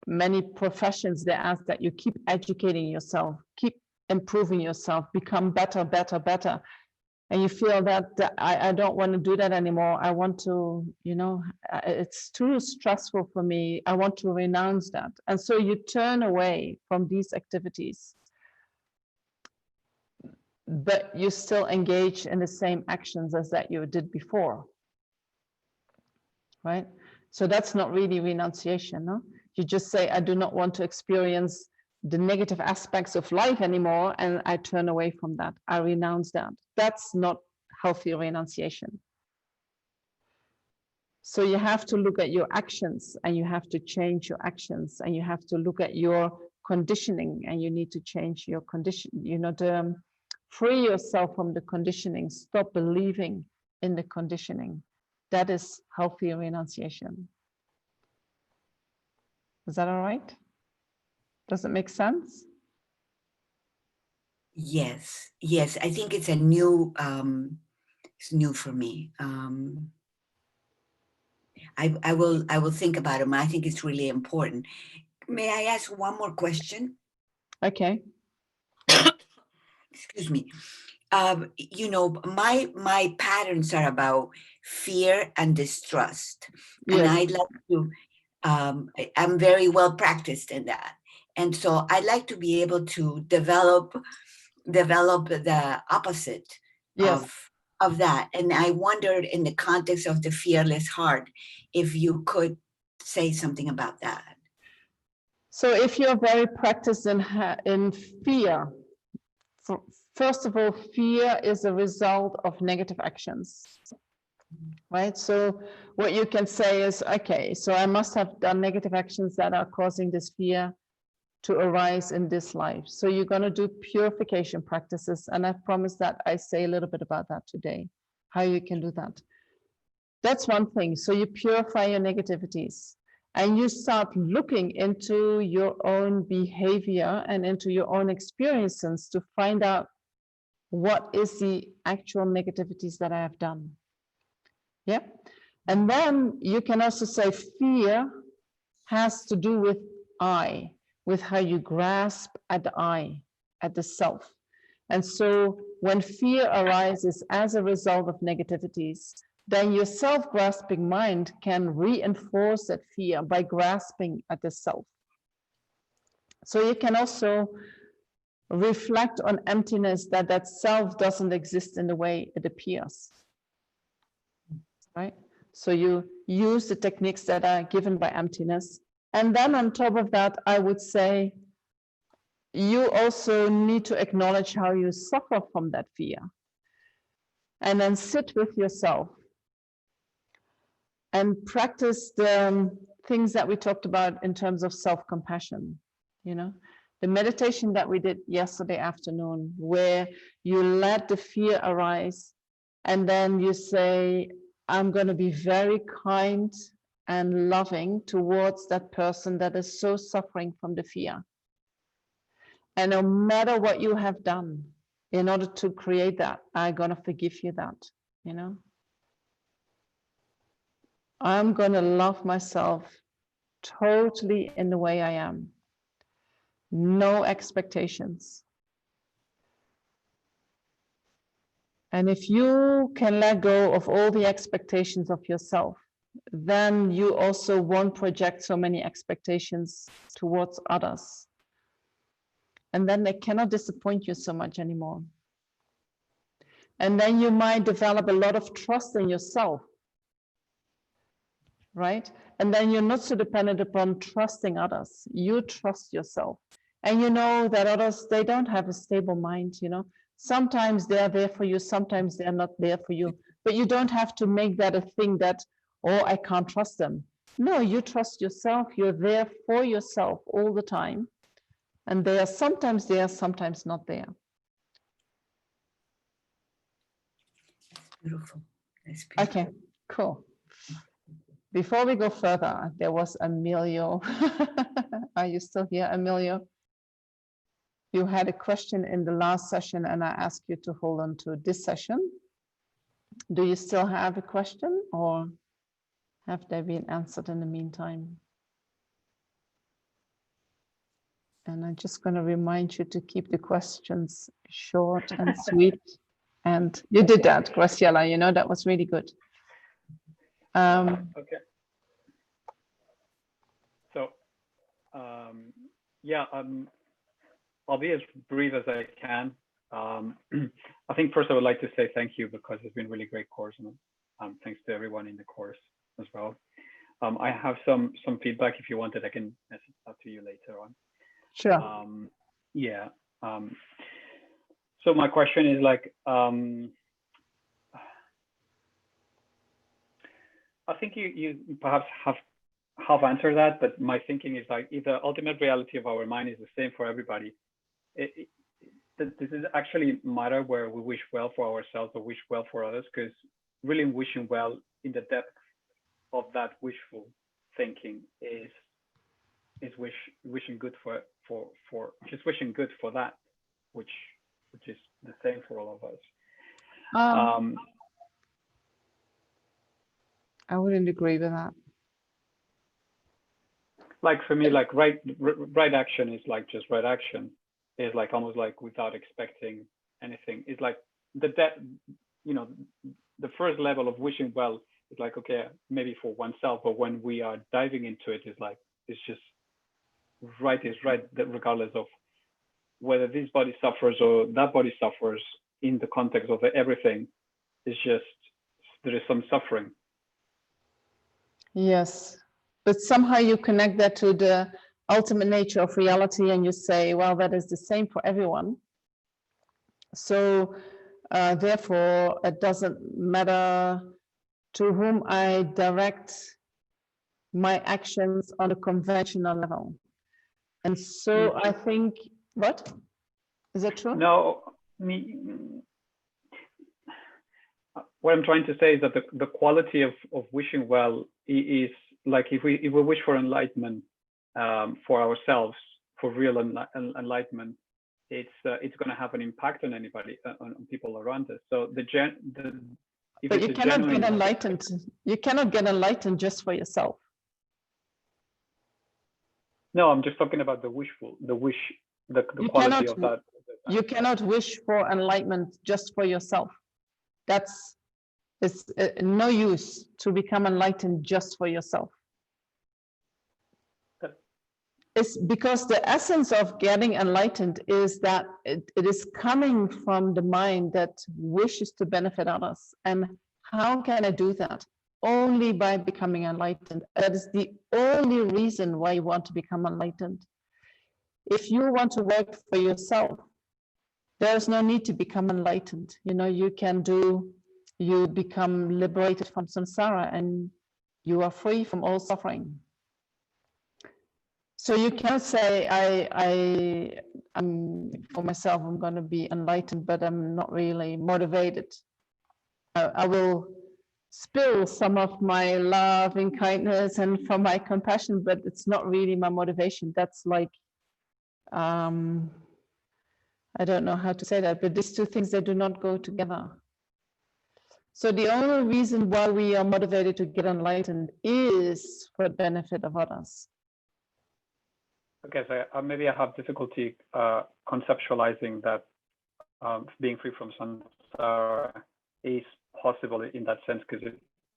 many professions, they ask that you keep educating yourself, keep improving yourself, become better, better, better. And you feel that I don't want to do that anymore. I want to, you know, it's too stressful for me. I want to renounce that. And so you turn away from these activities, but you still engage in the same actions as that you did before, right? So that's not really renunciation, no? You just say, I do not want to experience the negative aspects of life anymore, and I turn away from that. I renounce that. That's not healthy renunciation. So you have to look at your actions, and you have to change your actions, and you have to look at your conditioning, and you need to change your condition, you know, to free yourself from the conditioning, stop believing in the conditioning. That is healthy renunciation. Is that all right? Does it make sense? Yes, yes. I think it's a new, it's new for me. I will think about it. I think it's really important. May I ask one more question? Okay. Excuse me. You know, my patterns are about fear and distrust, Yes. and I'd like to. I'm very well practiced in that, and so I'd like to be able to develop the opposite of that. And I wondered, in the context of the fearless heart, if you could say something about that. So if you're very practiced in fear, first of all, fear is a result of negative actions, right? So what you can say is, okay, so I must have done negative actions that are causing this fear to arise in this life. So you're going to do purification practices, and I promise that I say a little bit about that today, how you can do that. That's one thing. So you purify your negativities, and you start looking into your own behavior and into your own experiences to find out what is the actual negativities that I have done. Yeah. And then you can also say fear has to do with I, with how you grasp at the I, at the self. And so when fear arises as a result of negativities, then your self-grasping mind can reinforce that fear by grasping at the self. So you can also reflect on emptiness, that self doesn't exist in the way it appears, right? So you use the techniques that are given by emptiness. And then on top of that, I would say, you also need to acknowledge how you suffer from that fear. And then sit with yourself and practice the things that we talked about in terms of self-compassion. You know, the meditation that we did yesterday afternoon, where you let the fear arise and then you say, I'm going to be very kind and loving towards that person that is so suffering from the fear. And no matter what you have done in order to create that, I'm going to forgive you that, you know. I'm going to love myself totally in the way I am. No expectations. And if you can let go of all the expectations of yourself, then you also won't project so many expectations towards others. And then they cannot disappoint you so much anymore. And then you might develop a lot of trust in yourself, right? And then you're not so dependent upon trusting others. You trust yourself. And you know that others, they don't have a stable mind, you know. Sometimes they're there for you, sometimes they're not there for you. But you don't have to make that a thing that, oh, I can't trust them. No, you trust yourself. You're there for yourself all the time. And they are sometimes there, sometimes not there. Beautiful. That's beautiful. Okay, cool. Before we go further, there was Emilio. Are you still here, Emilio? You had a question in the last session and I asked you to hold on to this session. Do you still have a question or have they been answered in the meantime? And I'm just going to remind you to keep the questions short and sweet. And you did that, Graciela, you know, that was really good. Okay. So, yeah, I'll be as brief as I can. I think first I would like to say thank you because it's been a really great course, and thanks to everyone in the course as well. I have some feedback. If you wanted, I can message that to you later on. Sure. Yeah. So my question is like, I think you perhaps have answered that, but my thinking is like, if the ultimate reality of our mind is the same for everybody, does it actually matter where we wish well for ourselves or wish well for others? Because really wishing well in the depth of that wishful thinking is wishing good for just wishing good for that, which is the same for all of us. I wouldn't agree with that. Like for me, like right action is like just right action. Is like almost like without expecting anything. It's like the first level of wishing well is like, okay, maybe for oneself, but when we are diving into it, it's like it's just right is right, that regardless of whether this body suffers or that body suffers, in the context of everything, it's just there is some suffering. Yes, but somehow you connect that to the ultimate nature of reality and you say, well, that is the same for everyone. So therefore, it doesn't matter to whom I direct my actions on a conventional level. And so I think, what? Is that true? No, what I'm trying to say is that the quality of wishing well is like if we wish for enlightenment for ourselves, for real enlightenment, it's going to have an impact on anybody, on people around us. So but you cannot get enlightened. You cannot get enlightened just for yourself. No, I'm just talking about the quality of that. You cannot wish for enlightenment just for yourself. It's no use to become enlightened just for yourself. It's because the essence of getting enlightened is that it is coming from the mind that wishes to benefit others. And how can I do that? Only by becoming enlightened. That is the only reason why you want to become enlightened. if you want to work for yourself, there's no need to become enlightened. You know, you become liberated from samsara and you are free from all suffering. So you can't say, I'm for myself, I'm going to be enlightened, but I'm not really motivated. I will spill some of my love and kindness and from my compassion, but it's not really my motivation. That's like, I don't know how to say that, but these two things, they do not go together. So the only reason why we are motivated to get enlightened is for the benefit of others. Okay, so maybe I have difficulty conceptualizing that being free from samsara is possible in that sense, because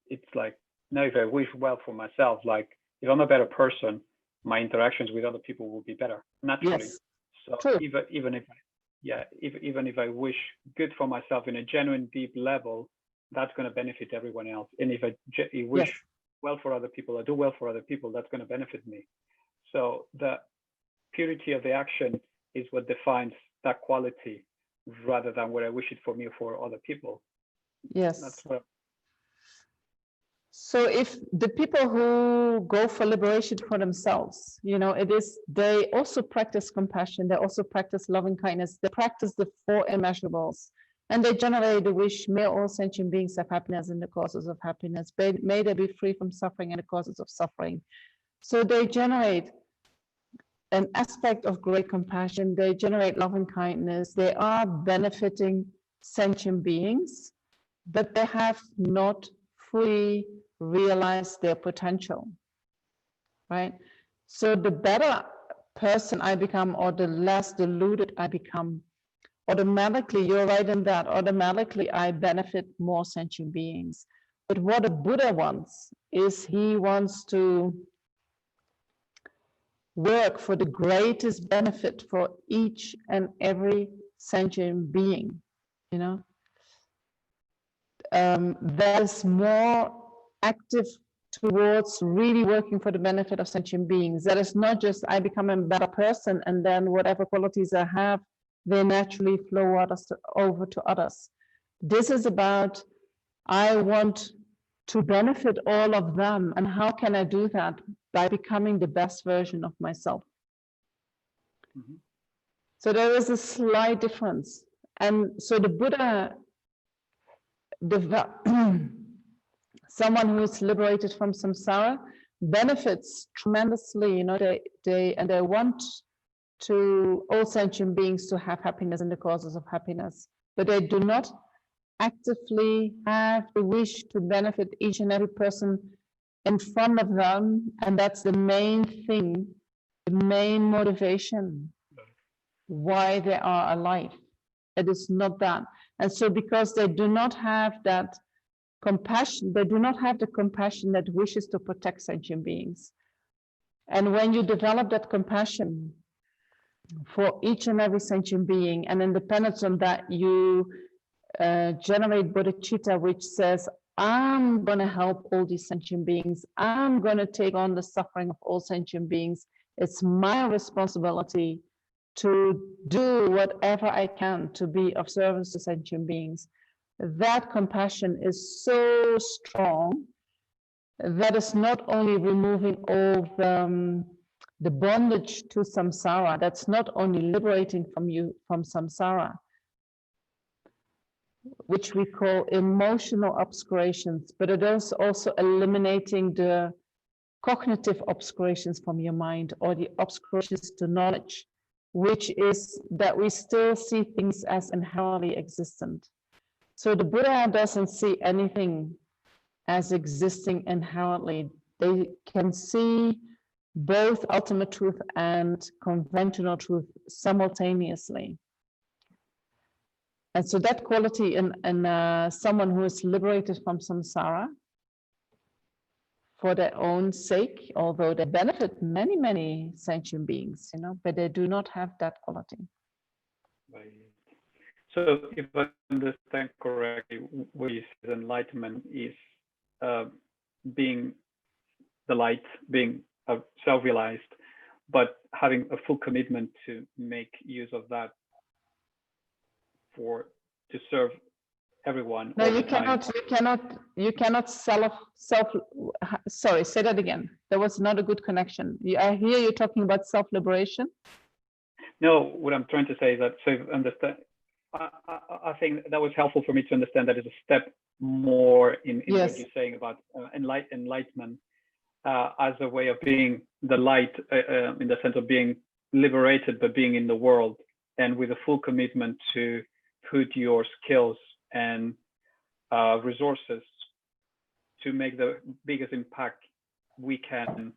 it's like, no, if I wish well for myself, like if I'm a better person, my interactions with other people will be better naturally. Yes. So True. even if I wish good for myself in a genuine, deep level, that's going to benefit everyone else. And if I wish Yes. well for other people, I do well for other people, that's going to benefit me. So the purity of the action is what defines that quality, rather than what I wish it for me or for other people. Yes. That's what. So if the people who go for liberation for themselves, you know, they also practice compassion, they also practice loving kindness, they practice the four immeasurables, and they generate the wish, may all sentient beings have happiness and the causes of happiness, may they be free from suffering and the causes of suffering. So they generate an aspect of great compassion, they generate love and kindness, they are benefiting sentient beings, but they have not fully realized their potential, right? So the better person I become, or the less deluded I become, automatically, you're right in that, automatically I benefit more sentient beings. But what a Buddha wants is he wants to work for the greatest benefit for each and every sentient being, you know. That is more active towards really working for the benefit of sentient beings. That is not just I become a better person and then whatever qualities I have, they naturally flow over to others. This is about, I want to benefit all of them. And how can I do that? By becoming the best version of myself. Mm-hmm. So there is a slight difference. And so the Buddha, someone who is liberated from samsara benefits tremendously, you know, they want to all sentient beings to have happiness and the causes of happiness, but they do not actively have the wish to benefit each and every person in front of them, and that's the main thing, the main motivation why they are alive. It is not that. And so because they do not have that compassion, they do not have the compassion that wishes to protect sentient beings. And when you develop that compassion for each and every sentient being, and in dependence on that, you generate bodhicitta, which says, I'm going to help all these sentient beings. I'm going to take on the suffering of all sentient beings. It's my responsibility to do whatever I can to be of service to sentient beings. That compassion is so strong that is not only removing all the bondage to samsara, that's not only liberating you from samsara, which we call emotional obscurations, but it is also eliminating the cognitive obscurations from your mind, or the obscurations to knowledge, which is that we still see things as inherently existent. So the Buddha doesn't see anything as existing inherently. They can see both ultimate truth and conventional truth simultaneously. And so that quality in someone who is liberated from samsara for their own sake, although they benefit many, many sentient beings, you know, but they do not have that quality. Right. So if I understand correctly, what you say enlightenment is being the light, being self-realized, but having a full commitment to make use of that to serve everyone. No, all you the time. you cannot sorry, say that again. There was not a good connection. I hear you talking about self-liberation. No, what I'm trying to say is that, so understand, I think that was helpful for me to understand that it's a step more in Yes. what you're saying about enlightenment as a way of being the light in the sense of being liberated, but being in the world, and with a full commitment to put your skills and resources to make the biggest impact we can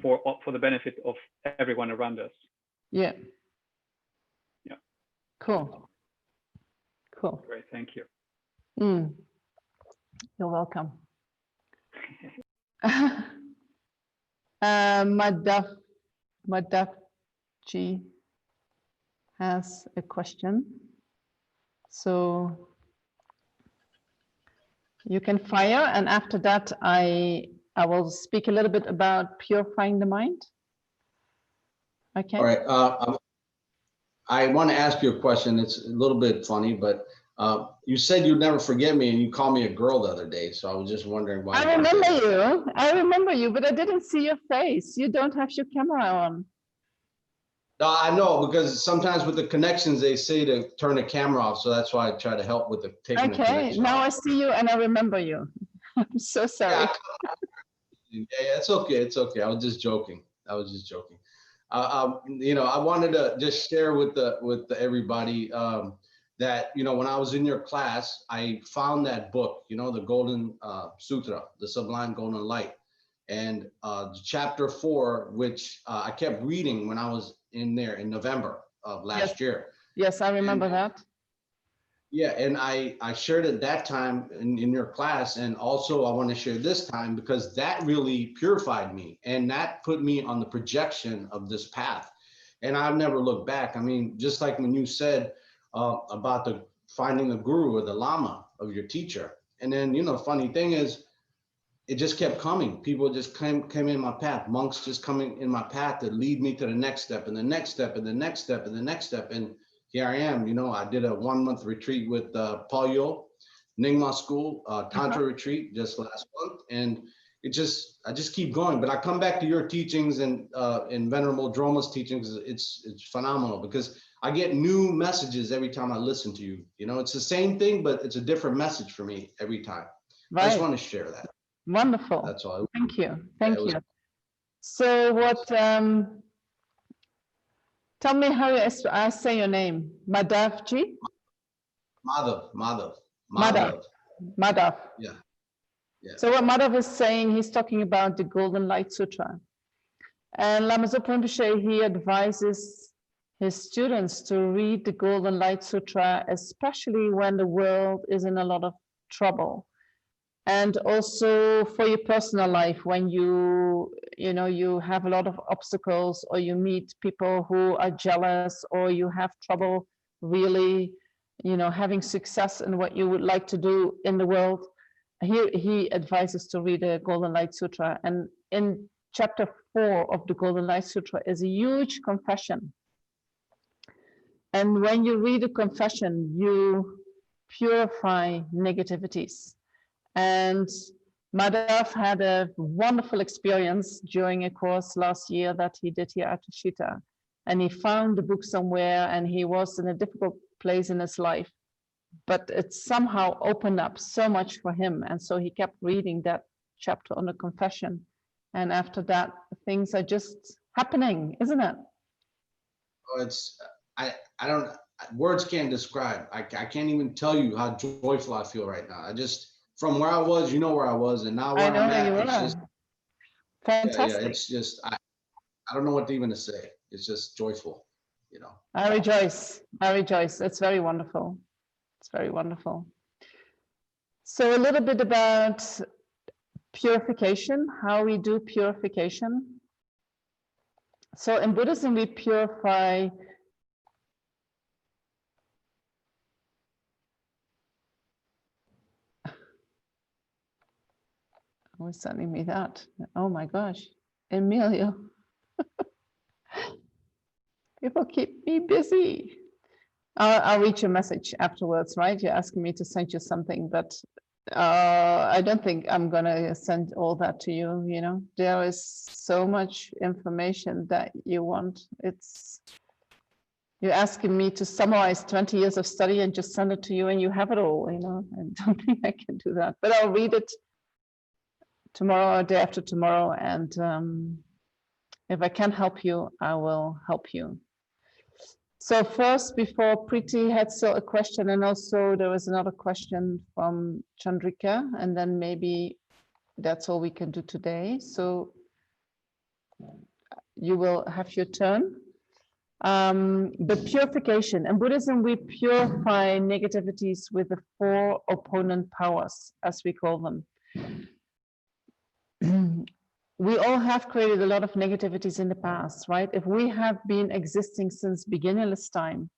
for the benefit of everyone around us. Yeah. Yeah. Cool. Cool. Great, thank you. You're welcome. Madafji has a question. So you can fire, and after that, I will speak a little bit about purifying the mind. Okay. All right. I want to ask you a question. It's a little bit funny, but you said you'd never forget me, and you called me a girl the other day. So I was just wondering why. I remember you. I remember you, but I didn't see your face. You don't have your camera on. No, I know, because sometimes with the connections, they say to turn the camera off. So that's why I try to help with the taking the Okay, connection now off. I see you and I remember you. I'm so sorry. Yeah, it's okay. It's okay. I was just joking. You know, I wanted to just share with everybody that, you know, when I was in your class, I found that book, you know, the Golden Sutra, the Sublime Golden Light, and chapter 4, which I kept reading when I was in there in November of last year. Yes, I remember that. Yeah, and I shared it that time in your class, and also I want to share this time because that really purified me, and that put me on the projection of this path, and I've never looked back. I mean, just like when you said about the finding a guru or the lama of your teacher, and then, you know, the funny thing is, it just kept coming. People just came in my path. Monks just coming in my path to lead me to the next step and the next step and the next step and the next step. And here I am. You know, I did a 1-month retreat with Paul Yo, Nyingma School, Tantra retreat just last month. And I just keep going. But I come back to your teachings and Venerable Droma's teachings. It's phenomenal because I get new messages every time I listen to you. You know, it's the same thing, but it's a different message for me every time. Right. I just want to share that. Wonderful. That's all. Thank you. Thank you. So what, tell me how I say your name. Madhavji? Madhav. Madhav. Yeah. So what Madhav is saying, he's talking about the Golden Light Sutra. And Lama Zopa Rinpoche, he advises his students to read the Golden Light Sutra, especially when the world is in a lot of trouble. And also for your personal life, when you have a lot of obstacles, or you meet people who are jealous, or you have trouble really, having success in what you would like to do in the world. He advises to read the Golden Light Sutra. And in chapter 4 of the Golden Light Sutra is a huge confession. And when you read a confession, you purify negativities. And Madhav had a wonderful experience during a course last year that he did here at Tushita. And he found the book somewhere, and he was in a difficult place in his life. But it somehow opened up so much for him. And so he kept reading that chapter on the confession. And after that, things are just happening, isn't it? Oh, I don't, words can't describe. I can't even tell you how joyful I feel right now. From where I was, you know where I was, and now where I'm at, it's just fantastic. Yeah, it's just I don't know what to even to say. It's just joyful, you know. I rejoice. It's very wonderful. It's very wonderful. So a little bit about purification, how we do purification. So in Buddhism, we purify who's sending me that? Oh my gosh, Emilio. People keep me busy. I'll read your message afterwards, right? You're asking me to send you something, but I don't think I'm gonna send all that to you, you know. There is so much information that you want. You're asking me to summarize 20 years of study and just send it to you and you have it all, you know. I don't think I can do that, but I'll read it tomorrow or day after tomorrow, and if I can help you, I will help you. So first, before Preeti had still a question, and also there was another question from Chandrika, and then maybe that's all we can do today. So you will have your turn. The purification. In Buddhism, we purify negativities with the 4 opponent powers, as we call them. We all have created a lot of negativities in the past, right? If we have been existing since beginningless time,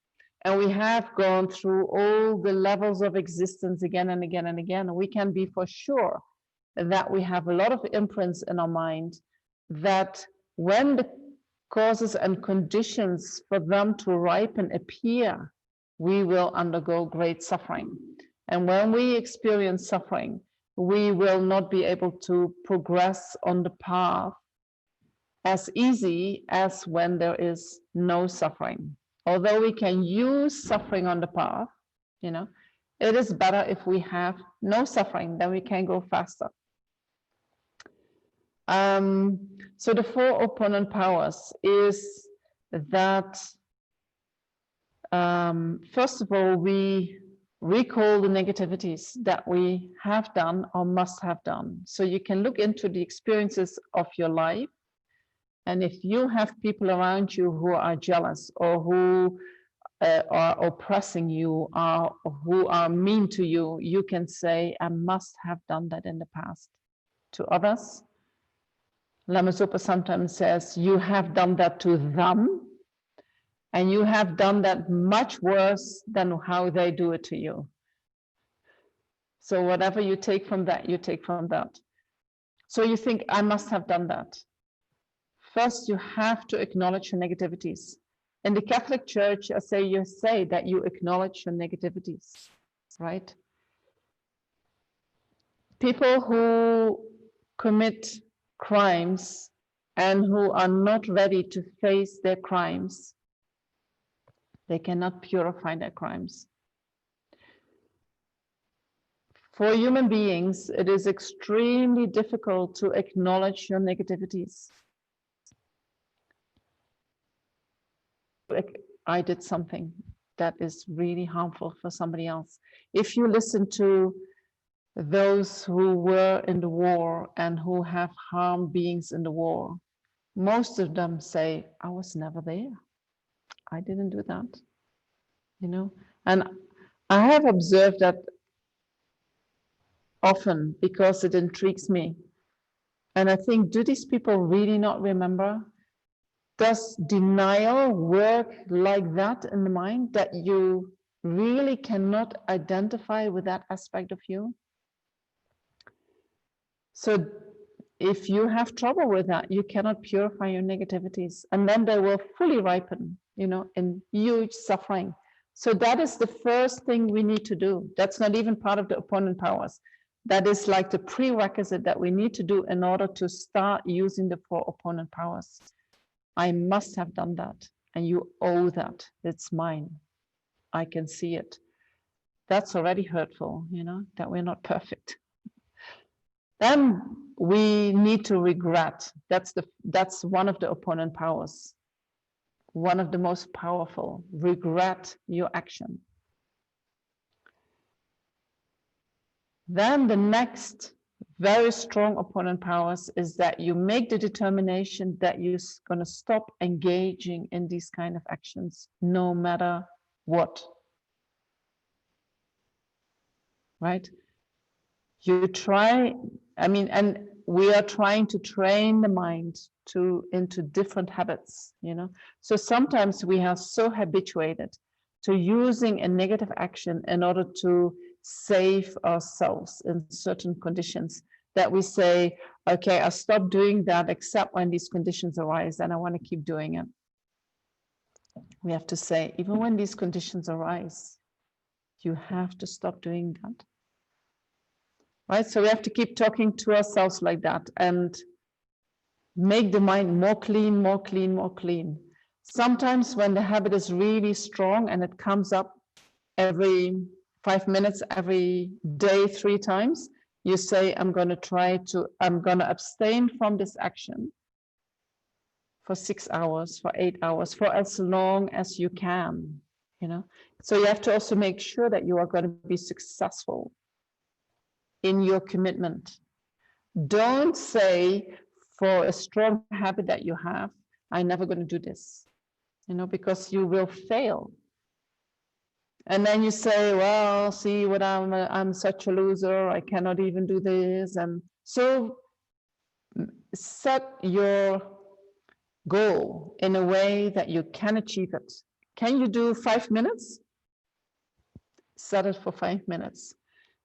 and we have gone through all the levels of existence again and again and again, we can be for sure that we have a lot of imprints in our mind that when the causes and conditions for them to ripen appear, we will undergo great suffering. And when we experience suffering, we will not be able to progress on the path as easy as when there is no suffering. Although we can use suffering on the path, you know, it is better if we have no suffering, then we can go faster. So the 4 opponent powers is that, first of all, we recall the negativities that we have done or must have done. So you can look into the experiences of your life. And if you have people around you who are jealous or who are oppressing you or who are mean to you, you can say, I must have done that in the past. To others, Lama Zopa sometimes says, you have done that to them. And you have done that much worse than how they do it to you. So whatever you take from that, you take from that. So you think, I must have done that. First, you have to acknowledge your negativities. In the Catholic Church, you say that you acknowledge your negativities, right? People who commit crimes and who are not ready to face their crimes, they cannot purify their crimes. For human beings, it is extremely difficult to acknowledge your negativities. Like, I did something that is really harmful for somebody else. If you listen to those who were in the war and who have harmed beings in the war, most of them say, I was never there. I didn't do that, you know. And I have observed that often because it intrigues me. And I think, do these people really not remember? Does denial work like that in the mind, that you really cannot identify with that aspect of you? So if you have trouble with that, you cannot purify your negativities, and then they will fully ripen, you know, in huge suffering. So that is the first thing we need to do. That's not even part of the opponent powers. That is like the prerequisite that we need to do in order to start using the 4 opponent powers. I must have done that, and you owe that. It's mine. I can see it. That's already hurtful, you know, that we're not perfect. Then we need to regret. That's one of the opponent powers. One of the most powerful. Regret your action. Then the next very strong opponent powers is that you make the determination that you're going to stop engaging in these kind of actions, no matter what. Right? You try, I mean, and we are trying to train the mind into different habits, you know. So sometimes we are so habituated to using a negative action in order to save ourselves in certain conditions that we say, okay, I'll stop doing that except when these conditions arise, and I want to keep doing it. we have to say, even when these conditions arise, you have to stop doing that. Right? So we have to keep talking to ourselves like that and make the mind more clean, more clean, more clean. Sometimes when the habit is really strong and it comes up every 5 minutes, every day, 3 times, you say, I'm going to abstain from this action for 6 hours, for 8 hours, for as long as you can, you know. So you have to also make sure that you are going to be successful in your commitment. Don't say for a strong habit that you have, I'm never going to do this, you know, because you will fail. And then you say, well, see what I'm such a loser, I cannot even do this. And so set your goal in a way that you can achieve it. Can you do 5 minutes? Set it for 5 minutes.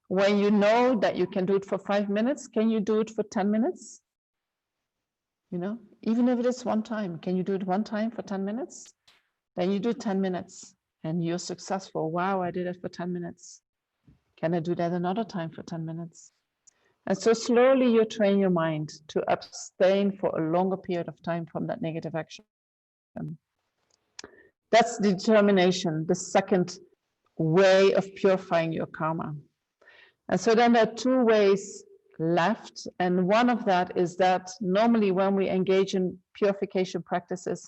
When you know that you can do it for 5 minutes, can you do it for 10 minutes? You know, even if it is one time, can you do it one time for 10 minutes? Then you do 10 minutes and you're successful. Wow, I did it for 10 minutes. Can I do that another time for 10 minutes? And so slowly you train your mind to abstain for a longer period of time from that negative action. That's determination, the second way of purifying your karma. And so then there are 2 ways left. And one of that is that normally when we engage in purification practices,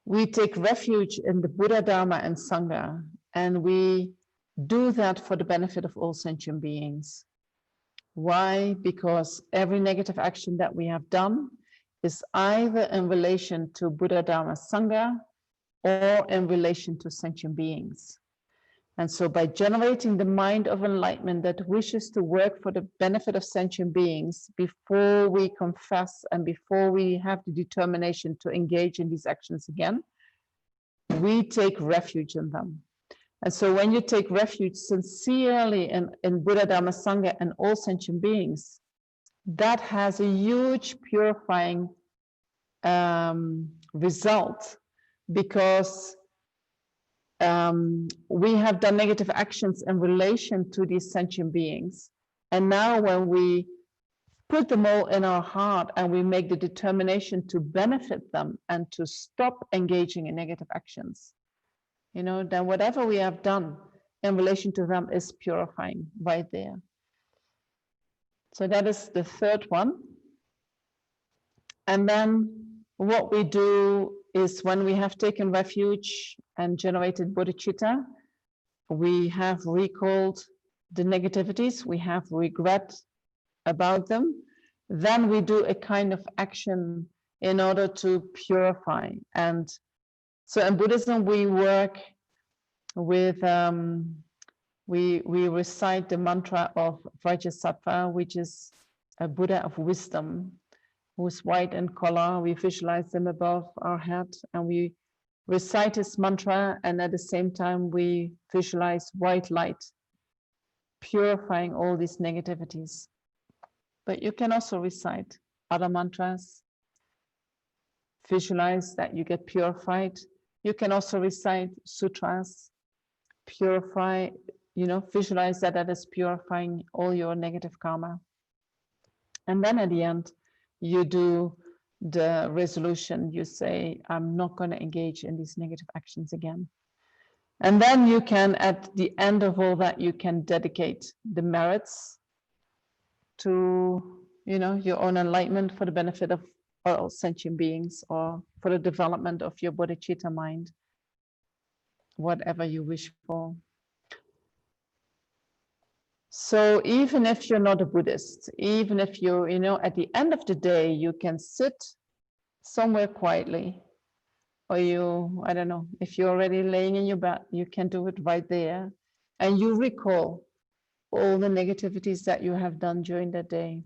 we take refuge in the Buddha, Dharma, and Sangha, and we do that for the benefit of all sentient beings. Why? Because every negative action that we have done is either in relation to Buddha, Dharma, Sangha, or in relation to sentient beings. And so by generating the mind of enlightenment that wishes to work for the benefit of sentient beings, before we confess and before we have the determination to engage in these actions again, we take refuge in them. And so when you take refuge sincerely in Buddha, Dharma, Sangha and all sentient beings, that has a huge purifying result, because we have done negative actions in relation to these sentient beings. And now when we put them all in our heart and we make the determination to benefit them and to stop engaging in negative actions, you know, then whatever we have done in relation to them is purifying right there. So that is the third one. And then what we do is, when we have taken refuge and generated bodhicitta, we have recalled the negativities, we have regret about them, then we do a kind of action in order to purify. And so in Buddhism, we work with, we recite the mantra of Vajrasattva, which is a Buddha of wisdom, who's white in color. We visualize them above our head and we recite his mantra, and at the same time we visualize white light purifying all these negativities. But you can also recite other mantras, visualize that you get purified. You can also recite sutras, purify, you know, visualize that that is purifying all your negative karma. And then at the end, you do the resolution. You say, I'm not going to engage in these negative actions again. And then you can, at the end of all that, you can dedicate the merits to, you know, your own enlightenment for the benefit of all sentient beings, or for the development of your bodhicitta mind, whatever you wish for. So even if you're not a Buddhist, even if you're, you know, at the end of the day, you can sit somewhere quietly, or you, I don't know, if you're already laying in your bed, you can do it right there. And you recall all the negativities that you have done during that day.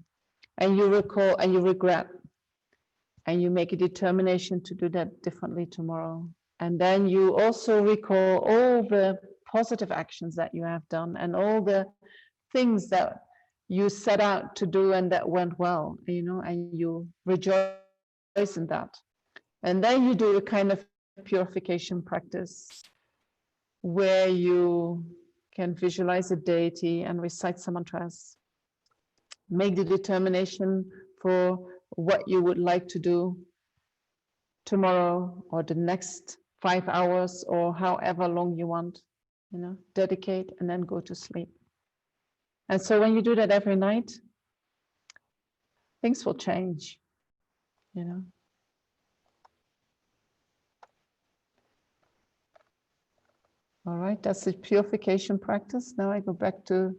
And you recall and you regret. And you make a determination to do that differently tomorrow. And then you also recall all the positive actions that you have done and all the things that you set out to do and that went well, you know, and you rejoice in that. And then you do a kind of purification practice where you can visualize a deity and recite some mantras. Make the determination for what you would like to do tomorrow or the next 5 hours or however long you want, you know, dedicate and then go to sleep. And so when you do that every night, things will change, you know. All right, that's the purification practice. Now I go back to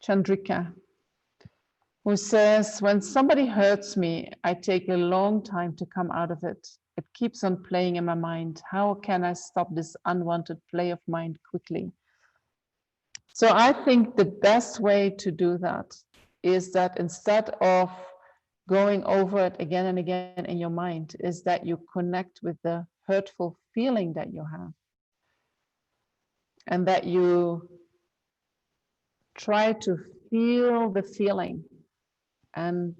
Chandrika, who says, when somebody hurts me, I take a long time to come out of it. It keeps on playing in my mind. How can I stop this unwanted play of mind quickly? So I think the best way to do that is that instead of going over it again and again in your mind, is that you connect with the hurtful feeling that you have. And that you try to feel the feeling and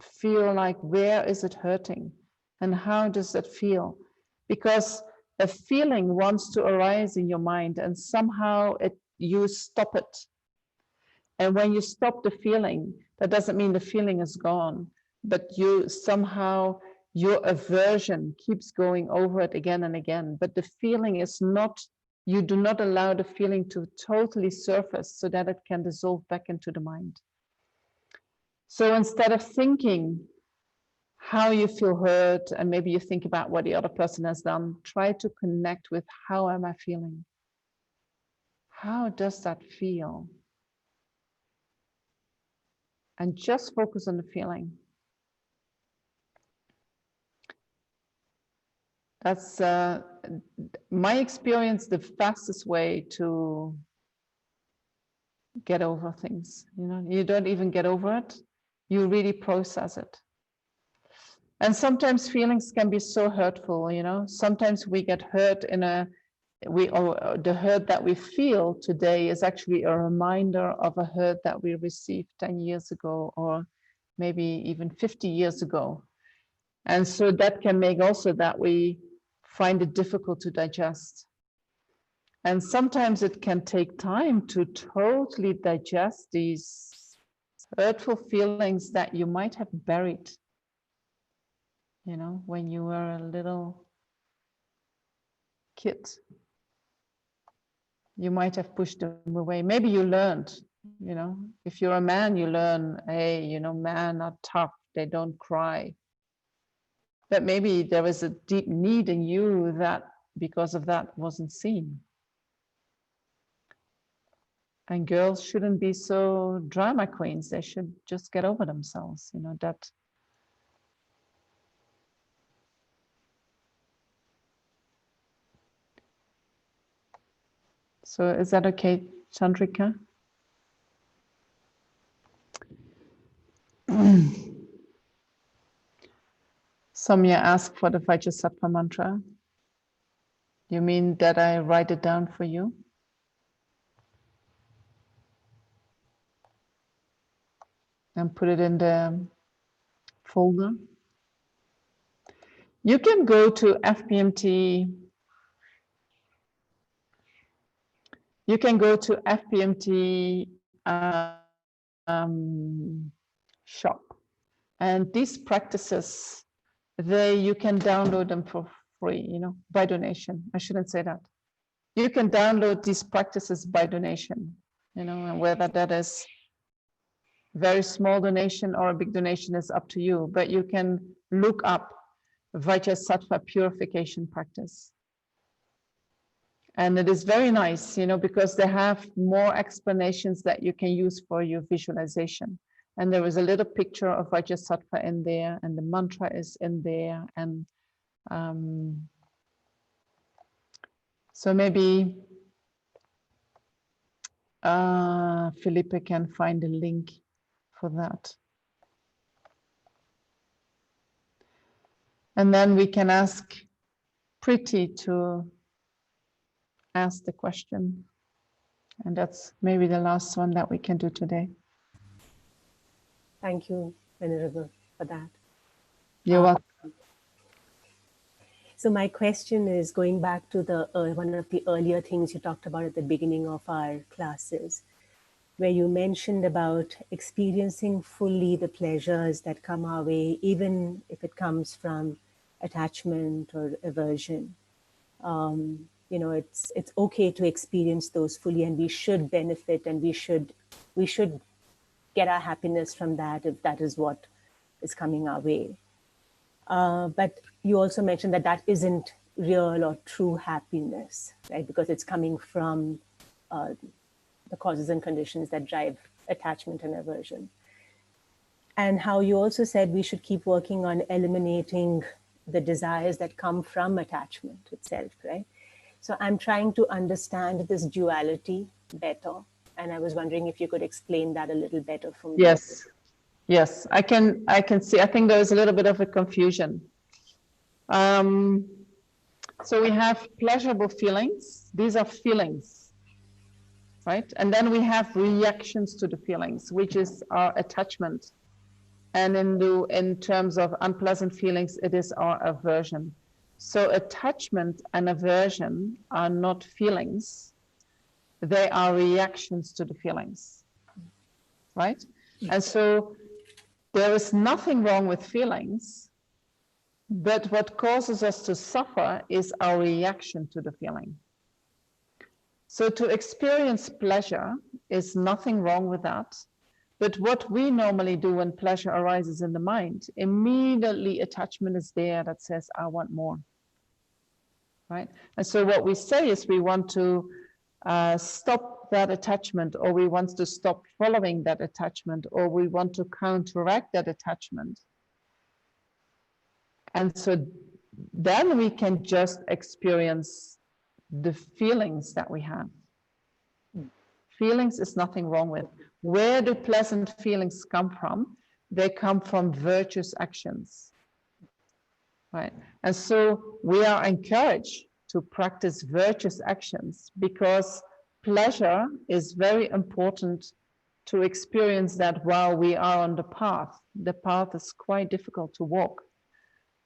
feel like, where is it hurting and how does it feel? Because a feeling wants to arise in your mind and somehow you stop it. And when you stop the feeling, that doesn't mean the feeling is gone, but you somehow, your aversion keeps going over it again and again, but the feeling is not, you do not allow the feeling to totally surface so that it can dissolve back into the mind. So instead of thinking how you feel hurt, and maybe you think about what the other person has done, try to connect with, how am I feeling? How does that feel? And just focus on the feeling. That's my experience, the fastest way to get over things. You know, you don't even get over it, you really process it. And sometimes feelings can be so hurtful, you know. Sometimes we get hurt in a, the hurt that we feel today is actually a reminder of a hurt that we received 10 years ago, or maybe even 50 years ago. And so that can make also that we find it difficult to digest. And sometimes it can take time to totally digest these hurtful feelings that you might have buried, you know, when you were a little kid. You might have pushed them away. Maybe you learned, you know, if you're a man, you learn, hey, you know, men are tough, they don't cry. But maybe there was a deep need in you that because of that wasn't seen. And girls shouldn't be so drama queens. They should just get over themselves, you know, that. So is that okay, Chandrika? Samya asked for the Vajrasattva mantra. You mean that I write it down for you? And put it in the folder. You can go to FPMT. You can go to FPMT shop, and these practices, you can download them for free, you know, by donation. I shouldn't say that. You can download these practices by donation, you know, and whether that is very small donation or a big donation is up to you, but you can look up Vajrasattva purification practice. And it is very nice, you know, because they have more explanations that you can use for your visualization. And there is a little picture of Vajrasattva in there, and the mantra is in there. And so maybe Felipe can find a link for that. And then we can ask Priti to ask the question. And that's maybe the last one that we can do today. Thank you, Venerable, for that. You're welcome. So my question is going back to the one of the earlier things you talked about at the beginning of our classes, where you mentioned about experiencing fully the pleasures that come our way, even if it comes from attachment or aversion. You know, it's okay to experience those fully, and we should benefit, and we should get our happiness from that if that is what is coming our way. But you also mentioned that that isn't real or true happiness, right? Because it's coming from the causes and conditions that drive attachment and aversion. And how you also said we should keep working on eliminating the desires that come from attachment itself, right? So I'm trying to understand this duality better. And I was wondering if you could explain that a little better for me. Yes, yes, I can see, I think there's a little bit of a confusion. So we have pleasurable feelings. These are feelings, right? And then we have reactions to the feelings, which is our attachment. And in terms of unpleasant feelings, it is our aversion. So attachment and aversion are not feelings. They are reactions to the feelings, right? And so there is nothing wrong with feelings, but what causes us to suffer is our reaction to the feeling. So to experience pleasure is nothing wrong with that. But what we normally do when pleasure arises in the mind, immediately attachment is there that says, I want more, right? And so what we say is we want to stop that attachment, or we want to stop following that attachment, or we want to counteract that attachment. And so then we can just experience the feelings that we have. Feelings is nothing wrong with. Where do pleasant feelings come from? They come from virtuous actions, right? And so we are encouraged to practice virtuous actions because pleasure is very important to experience that while we are on the path. The path is quite difficult to walk.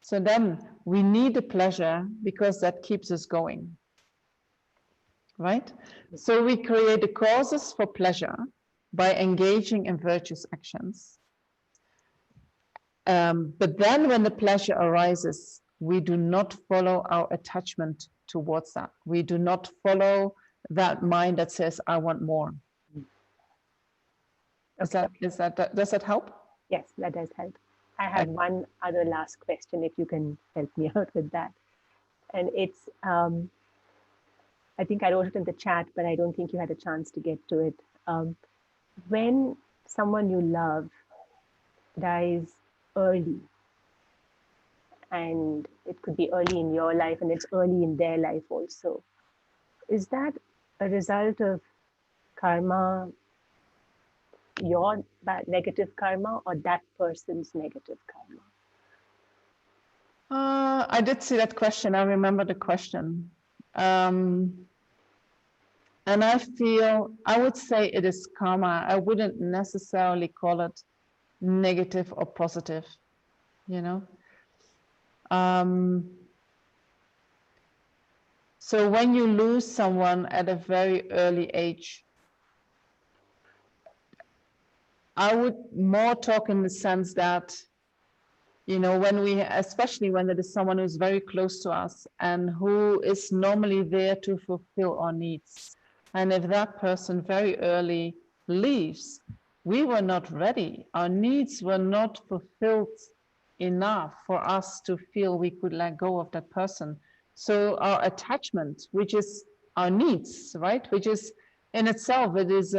So then we need the pleasure because that keeps us going, right? So we create the causes for pleasure by engaging in virtuous actions. But then when the pleasure arises, we do not follow our attachment towards that. We do not follow that mind that says, I want more. Okay. Does that help? Yes, that does help. I have one other last question, if you can help me out with that. And it's, I think I wrote it in the chat, but I don't think you had a chance to get to it. When someone you love dies early, and it could be early in your life and it's early in their life also, is that a result of karma, your negative karma, or that person's negative karma? I did see that question. I remember the question. And I feel, I would say it is karma. I wouldn't necessarily call it negative or positive, you know? So when you lose someone at a very early age, I would more talk in the sense that, you know, when we, especially when it is someone who's very close to us and who is normally there to fulfill our needs. And if that person very early leaves, we were not ready. Our needs were not fulfilled enough for us to feel we could let go of that person. So our attachment, which is our needs, right? Which is in itself, it is,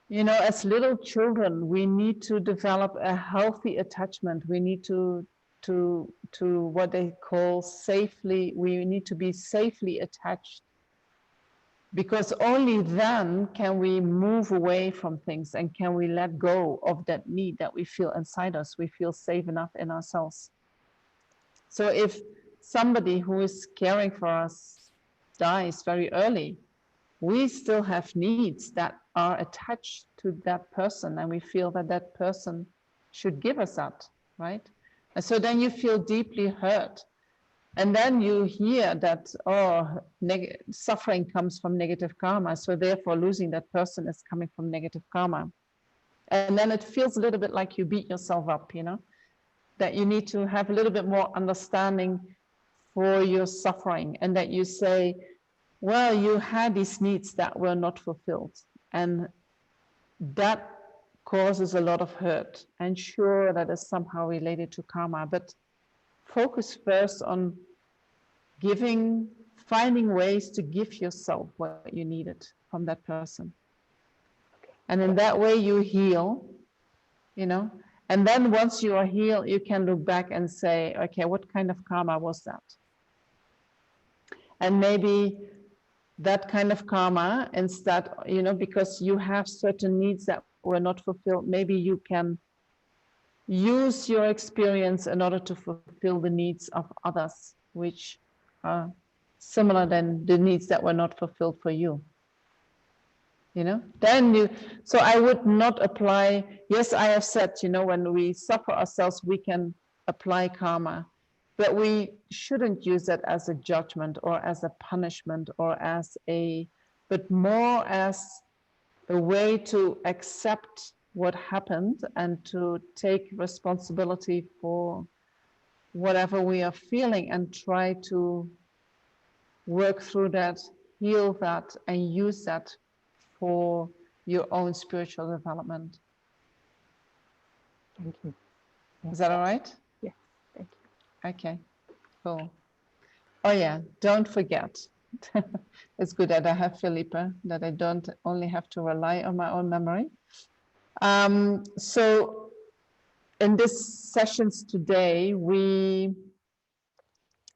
you know, as little children, we need to develop a healthy attachment. We need to what they call safely, we need to be safely attached. Because only then can we move away from things and can we let go of that need that we feel inside us. We feel safe enough in ourselves. So if somebody who is caring for us dies very early, we still have needs that are attached to that person, and we feel that that person should give us that, right? And so then you feel deeply hurt. And then you hear that, oh, suffering comes from negative karma. So therefore losing that person is coming from negative karma. And then it feels a little bit like you beat yourself up, you know, that you need to have a little bit more understanding for your suffering, and that you say, well, you had these needs that were not fulfilled. And that causes a lot of hurt. And sure, that is somehow related to karma, but focus first on finding ways to give yourself what you needed from that person. And in that way you heal, you know, and then once you are healed, you can look back and say, okay, what kind of karma was that? And maybe that kind of karma, instead, you know, because you have certain needs that were not fulfilled, maybe you can use your experience in order to fulfill the needs of others, which are similar than the needs that were not fulfilled for you. You know, then so I would not apply, yes, I have said, you know, when we suffer ourselves, we can apply karma, but we shouldn't use that as a judgment or as a punishment or but more as a way to accept what happened and to take responsibility for whatever we are feeling and try to work through that, heal that, and use that for your own spiritual development. Thank you. Is that all right? Yeah, thank you. Okay, cool. Oh yeah, don't forget. It's good that I have Felipe, that I don't only have to rely on my own memory. So in these sessions today,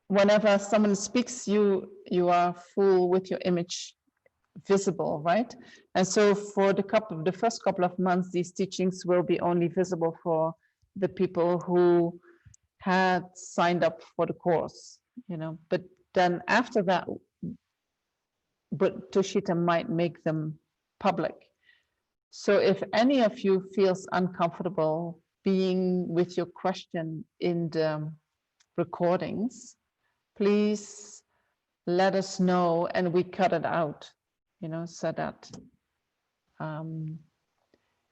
whenever someone speaks, you are full with your image visible, right? And so for the first couple of months, these teachings will be only visible for the people who had signed up for the course, you know, but then after that, but Tushita might make them public. So if any of you feels uncomfortable being with your question in the recordings, please let us know and we cut it out, you know, so that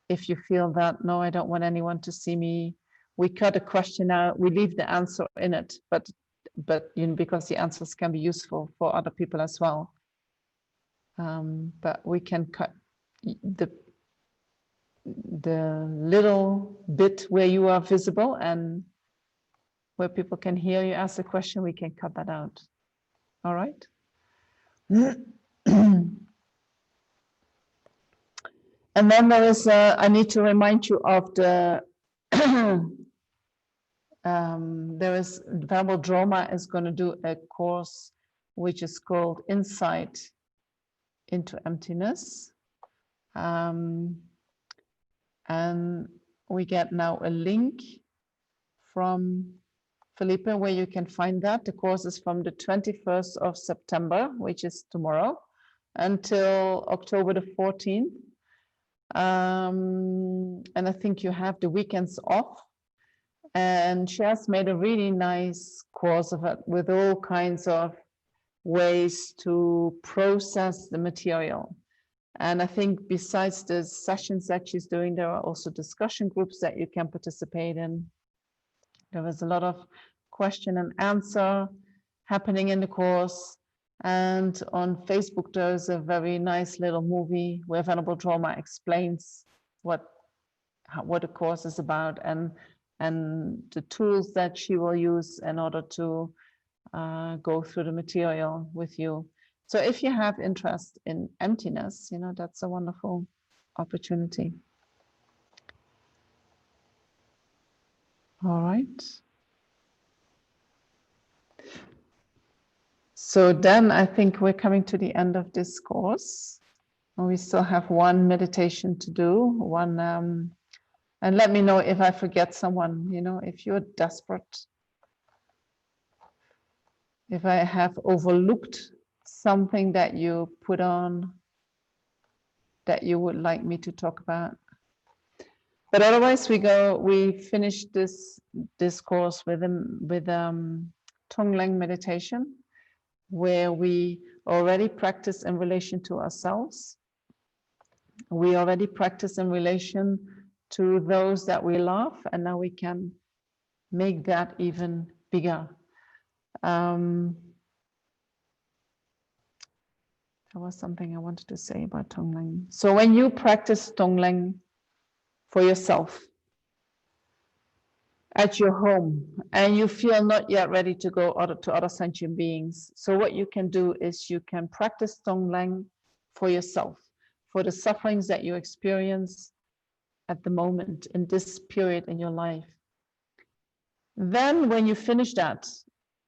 if you feel that, no, I don't want anyone to see me, we cut a question out, we leave the answer in it, but you know, because the answers can be useful for other people as well. But we can cut the little bit where you are visible and where people can hear you ask the question, we can cut that out. All right. And then there is, I need to remind you of the, there is, Venerable Droma is going to do a course which is called Insight into Emptiness. And we get now a link from Felipe where you can find that. The course is from the 21st of September, which is tomorrow, until October the 14th. And I think you have the weekends off. And she has made a really nice course of it with all kinds of ways to process the material. And I think besides the sessions that she's doing, there are also discussion groups that you can participate in. There was a lot of question and answer happening in the course. And on Facebook, there's a very nice little movie where Venerable Droma explains what the course is about and the tools that she will use in order to go through the material with you. So if you have interest in emptiness, you know, that's a wonderful opportunity. All right. So then I think we're coming to the end of this course. And we still have one meditation to do, and let me know if I forget someone, you know, if you're desperate, if I have overlooked something that you put on that you would like me to talk about. But otherwise we finish this course with Tonglen meditation, where we already practice in relation to ourselves. We already practice in relation to those that we love, and now we can make that even bigger. There was something I wanted to say about Tonglen. So when you practice Tonglen for yourself at your home and you feel not yet ready to go to other sentient beings, so what you can do is you can practice Tonglen for yourself, for the sufferings that you experience at the moment in this period in your life. Then when you finish that,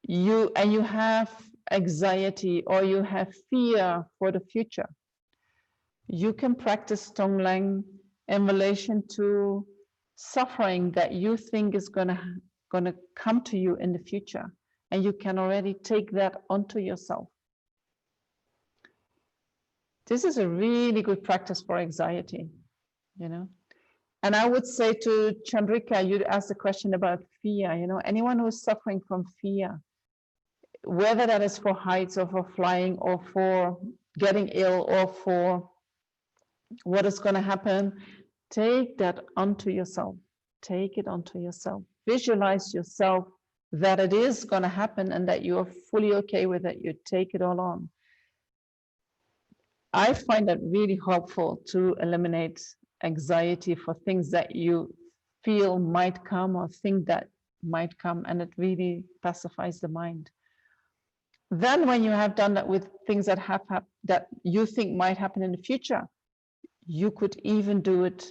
you have anxiety or you have fear for the future, you can practice Tonglen in relation to suffering that you think is gonna come to you in the future, and you can already take that onto yourself. This is a really good practice for anxiety, you know. And I would say to Chandrika, you asked a question about fear, you know, anyone who's suffering from fear, whether that is for heights or for flying or for getting ill or for what is going to happen, take that onto yourself. Take it onto yourself. Visualize yourself that it is going to happen and that you are fully okay with it. You take it all on. I find that really helpful to eliminate anxiety for things that you feel might come or think that might come, and it really pacifies the mind. Then when you have done that with things that that you think might happen in the future, you could even do it.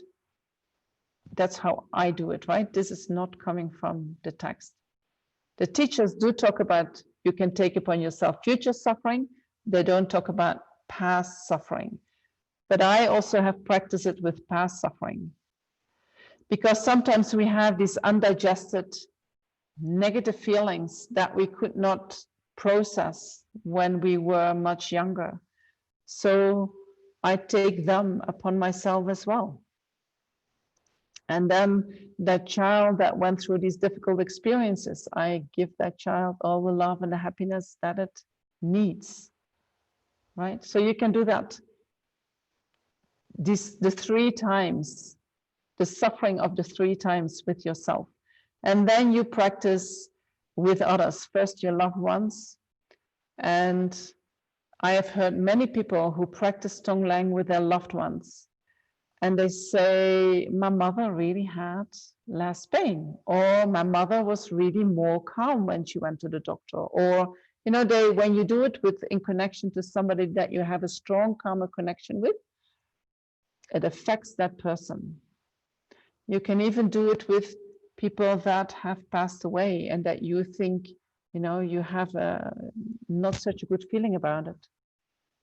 That's how I do it, right? This is not coming from the text. The teachers do talk about you can take upon yourself future suffering. They don't talk about past suffering. But I also have practiced it with past suffering. Because sometimes we have these undigested negative feelings that we could not process when we were much younger. So I take them upon myself as well. And then that child that went through these difficult experiences, I give that child all the love and the happiness that it needs, right? So you can do that. The 3 times, the suffering of the 3 times with yourself. And then you practice with others, first your loved ones. And I have heard many people who practice Tonglen with their loved ones. And they say, my mother really had less pain, or my mother was really more calm when she went to the doctor. Or, you know, when you do it in connection to somebody that you have a strong karma connection with, it affects that person. You can even do it with people that have passed away and that you think, you know, you have not such a good feeling about it.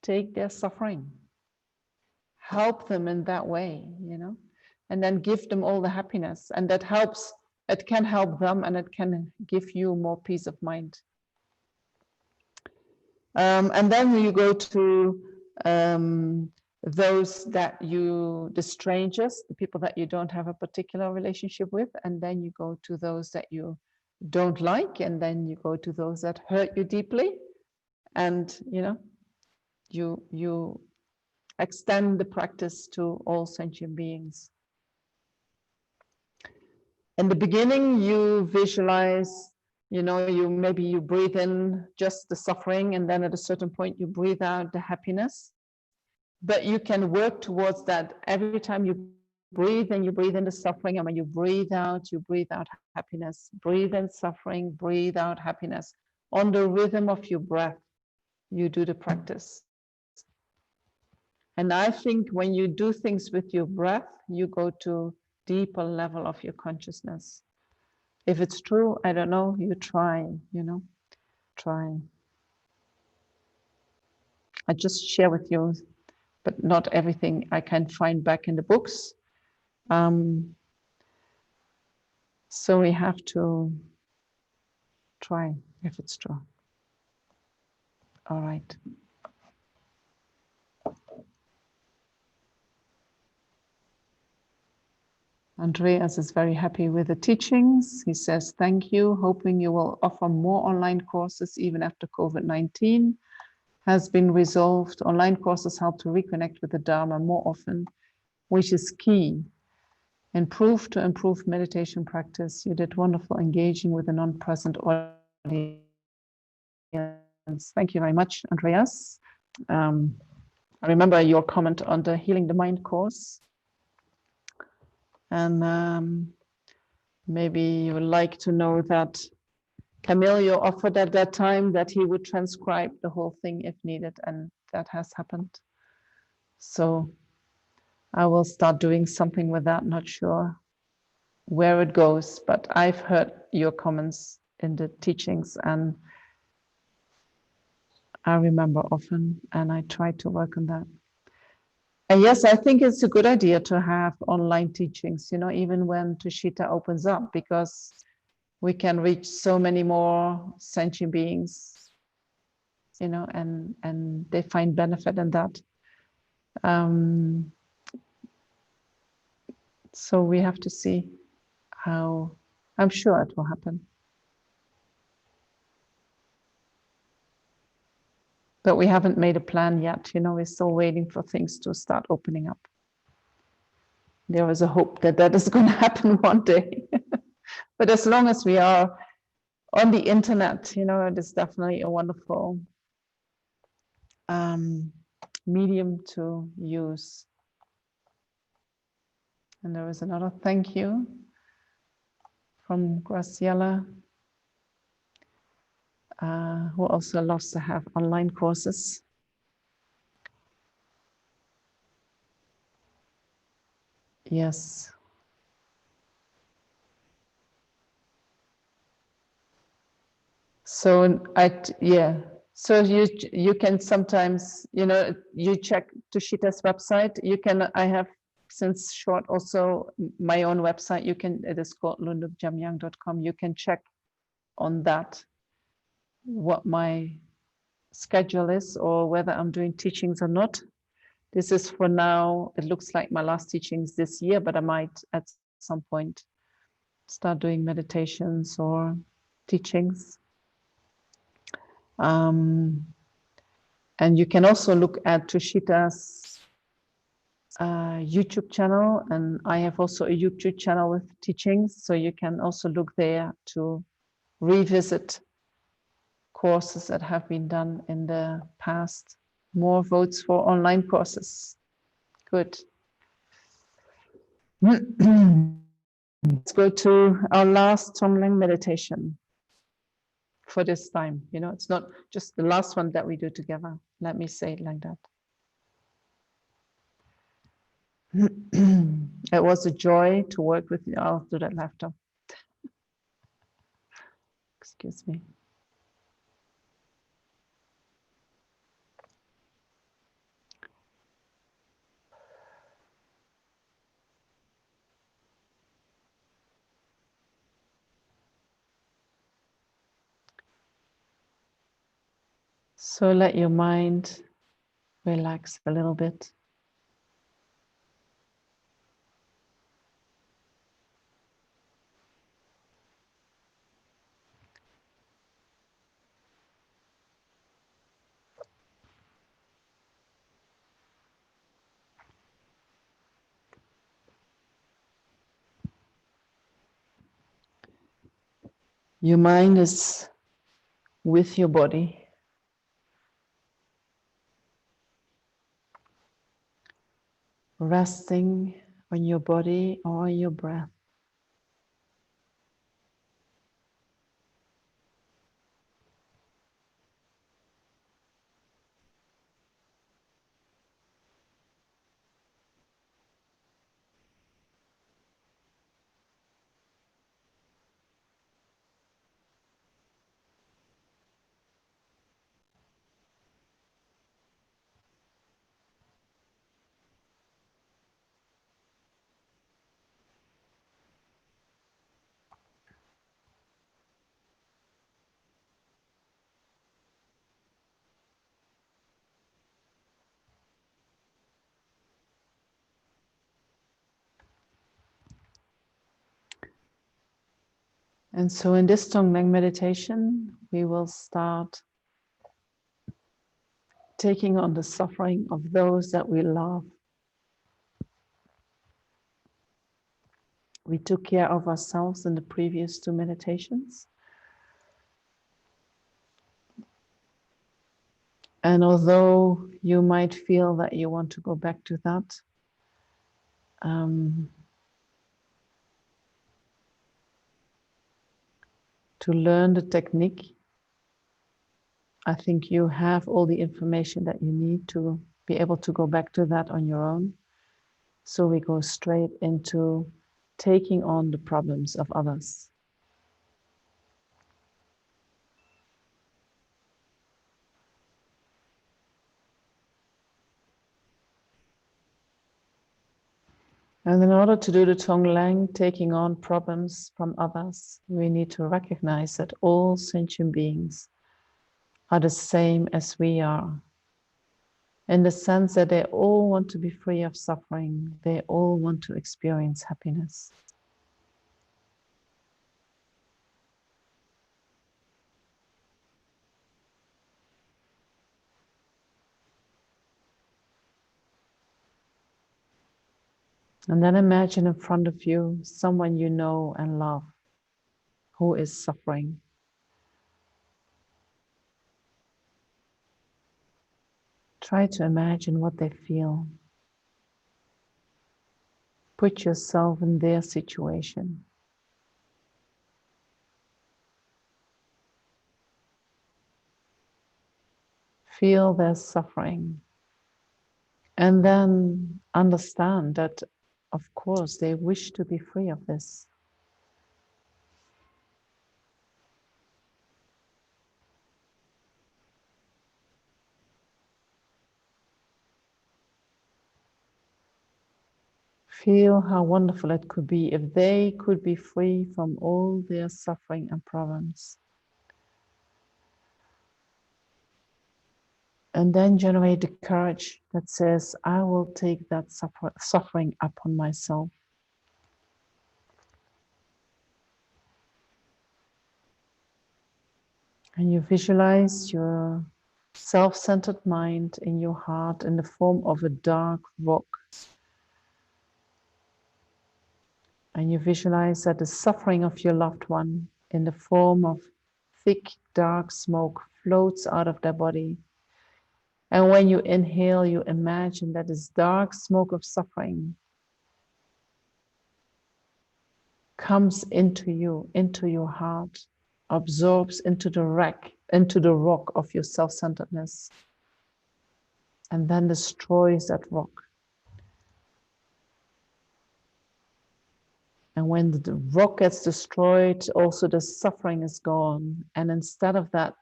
Take their suffering. Help them in that way, you know, and then give them all the happiness. And that helps, it can help them and it can give you more peace of mind. And then you go to those that the strangers, the people that you don't have a particular relationship with, and then you go to those that you don't like, and then you go to those that hurt you deeply, and you know, you extend the practice to all sentient beings. In the beginning, you visualize, you know, maybe you breathe in just the suffering, and then at a certain point you breathe out the happiness. But you can work towards that every time you breathe in, you breathe in the suffering, and when you breathe out happiness. Breathe in suffering, breathe out happiness. On the rhythm of your breath, you do the practice. And I think when you do things with your breath, you go to deeper level of your consciousness. If it's true, I don't know, you try, you know, try. I just share with you, but not everything I can find back in the books. So we have to try if it's true. All right. Andreas is very happy with the teachings. He says, thank you, hoping you will offer more online courses even after COVID-19 has been resolved. Online courses help to reconnect with the Dharma more often, which is key. Improve meditation practice. You did wonderful engaging with a non-present audience. Thank you very much, Andreas. I remember your comment on the Healing the Mind course. And maybe you would like to know that Camilio offered at that time that he would transcribe the whole thing if needed, and that has happened. So I will start doing something with that, not sure where it goes, but I've heard your comments in the teachings and I remember often, and I try to work on that. And yes, I think it's a good idea to have online teachings, you know, even when Tushita opens up, because we can reach so many more sentient beings, you know, and they find benefit in that. So we have to see how, I'm sure it will happen. But we haven't made a plan yet, you know, we're still waiting for things to start opening up. There is a hope that that is going to happen one day. But as long as we are on the internet, you know, it is definitely a wonderful medium to use. And there is another thank you from Graciela, who also loves to have online courses. Yes. So yeah. So you can sometimes, you know, you check Tushita's website. You can, I have since short also my own website. You can, it is called LhundupJamyang.com. You can check on that what my schedule is or whether I'm doing teachings or not. This is for now, it looks like my last teachings this year, but I might at some point start doing meditations or teachings. And you can also look at Tushita's YouTube channel, and I have also a YouTube channel with teachings, so you can also look there to revisit courses that have been done in the past. More votes for online courses. Good. Let's go to our last Tonglen meditation for this time. You know, it's not just the last one that we do together. Let me say it like that. It was a joy to work with you. I'll do that laughter. Excuse me. So let your mind relax a little bit. Your mind is with your body. Resting on your body or your breath. And so in this Tonglen meditation, we will start taking on the suffering of those that we love. We took care of ourselves in the previous two meditations. And although you might feel that you want to go back to that, to learn the technique, I think you have all the information that you need to be able to go back to that on your own. So we go straight into taking on the problems of others. And in order to do the Tonglen, taking on problems from others, we need to recognize that all sentient beings are the same as we are, in the sense that they all want to be free of suffering. They all want to experience happiness. And then imagine in front of you someone you know and love who is suffering. Try to imagine what they feel. Put yourself in their situation. Feel their suffering. And then understand that, of course, they wish to be free of this. Feel how wonderful it could be if they could be free from all their suffering and problems. And then generate the courage that says, I will take that suffering upon myself. And you visualize your self-centered mind in your heart in the form of a dark rock. And you visualize that the suffering of your loved one in the form of thick, dark smoke floats out of their body. And when you inhale, you imagine that this dark smoke of suffering comes into you, into your heart, absorbs into the rock of your self-centeredness, and then destroys that rock. And when the rock gets destroyed, also the suffering is gone. And instead of that,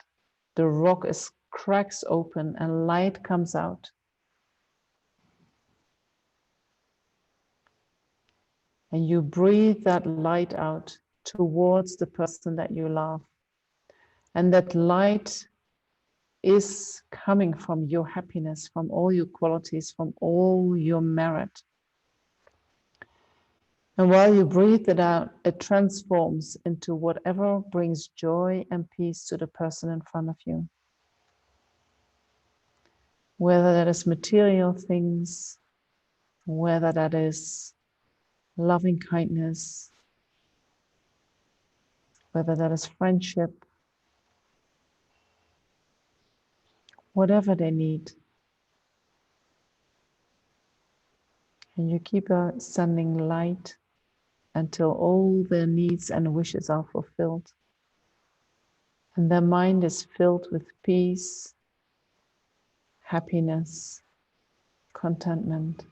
the rock cracks open and light comes out. And you breathe that light out towards the person that you love. And that light is coming from your happiness, from all your qualities, from all your merit. And while you breathe it out, it transforms into whatever brings joy and peace to the person in front of you. Whether that is material things, whether that is loving kindness, whether that is friendship, whatever they need. And you keep sending light until all their needs and wishes are fulfilled. And their mind is filled with peace, happiness, contentment.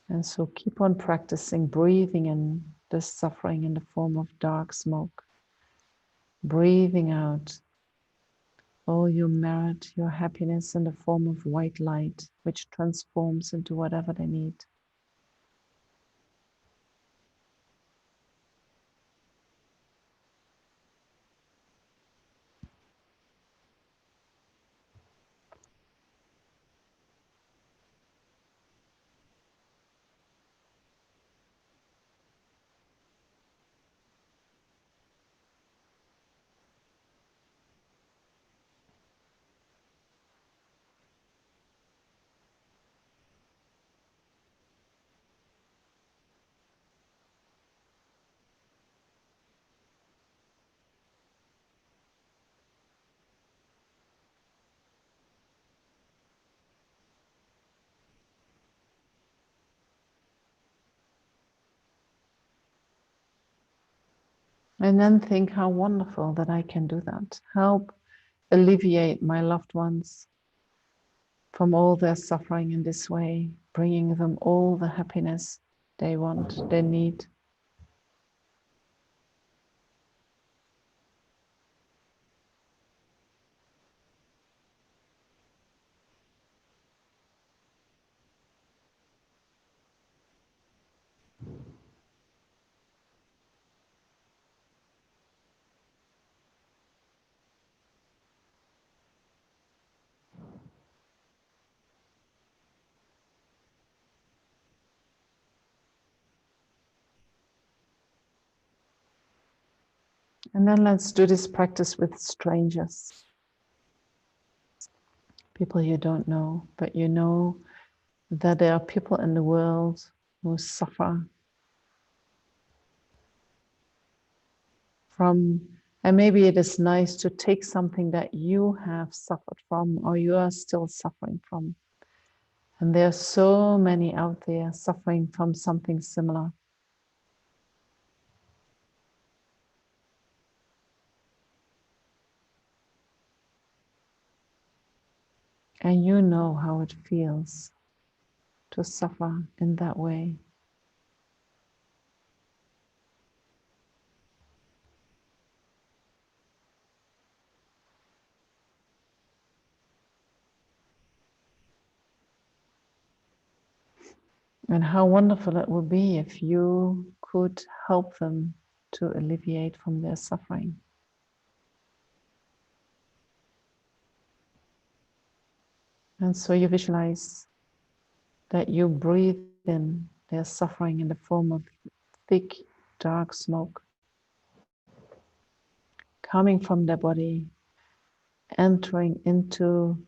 And so keep on practicing breathing in the suffering in the form of dark smoke. Breathing out all your merit, your happiness in the form of white light, which transforms into whatever they need. And then think how wonderful that I can do that. Help alleviate my loved ones from all their suffering in this way, bringing them all the happiness they want, they need. And then let's do this practice with strangers, people you don't know, but you know that there are people in the world who suffer from, and maybe it is nice to take something that you have suffered from or you are still suffering from. And there are so many out there suffering from something similar. And you know how it feels to suffer in that way. And how wonderful it would be if you could help them to alleviate from their suffering. And so you visualize that you breathe in their suffering in the form of thick, dark smoke coming from their body, entering into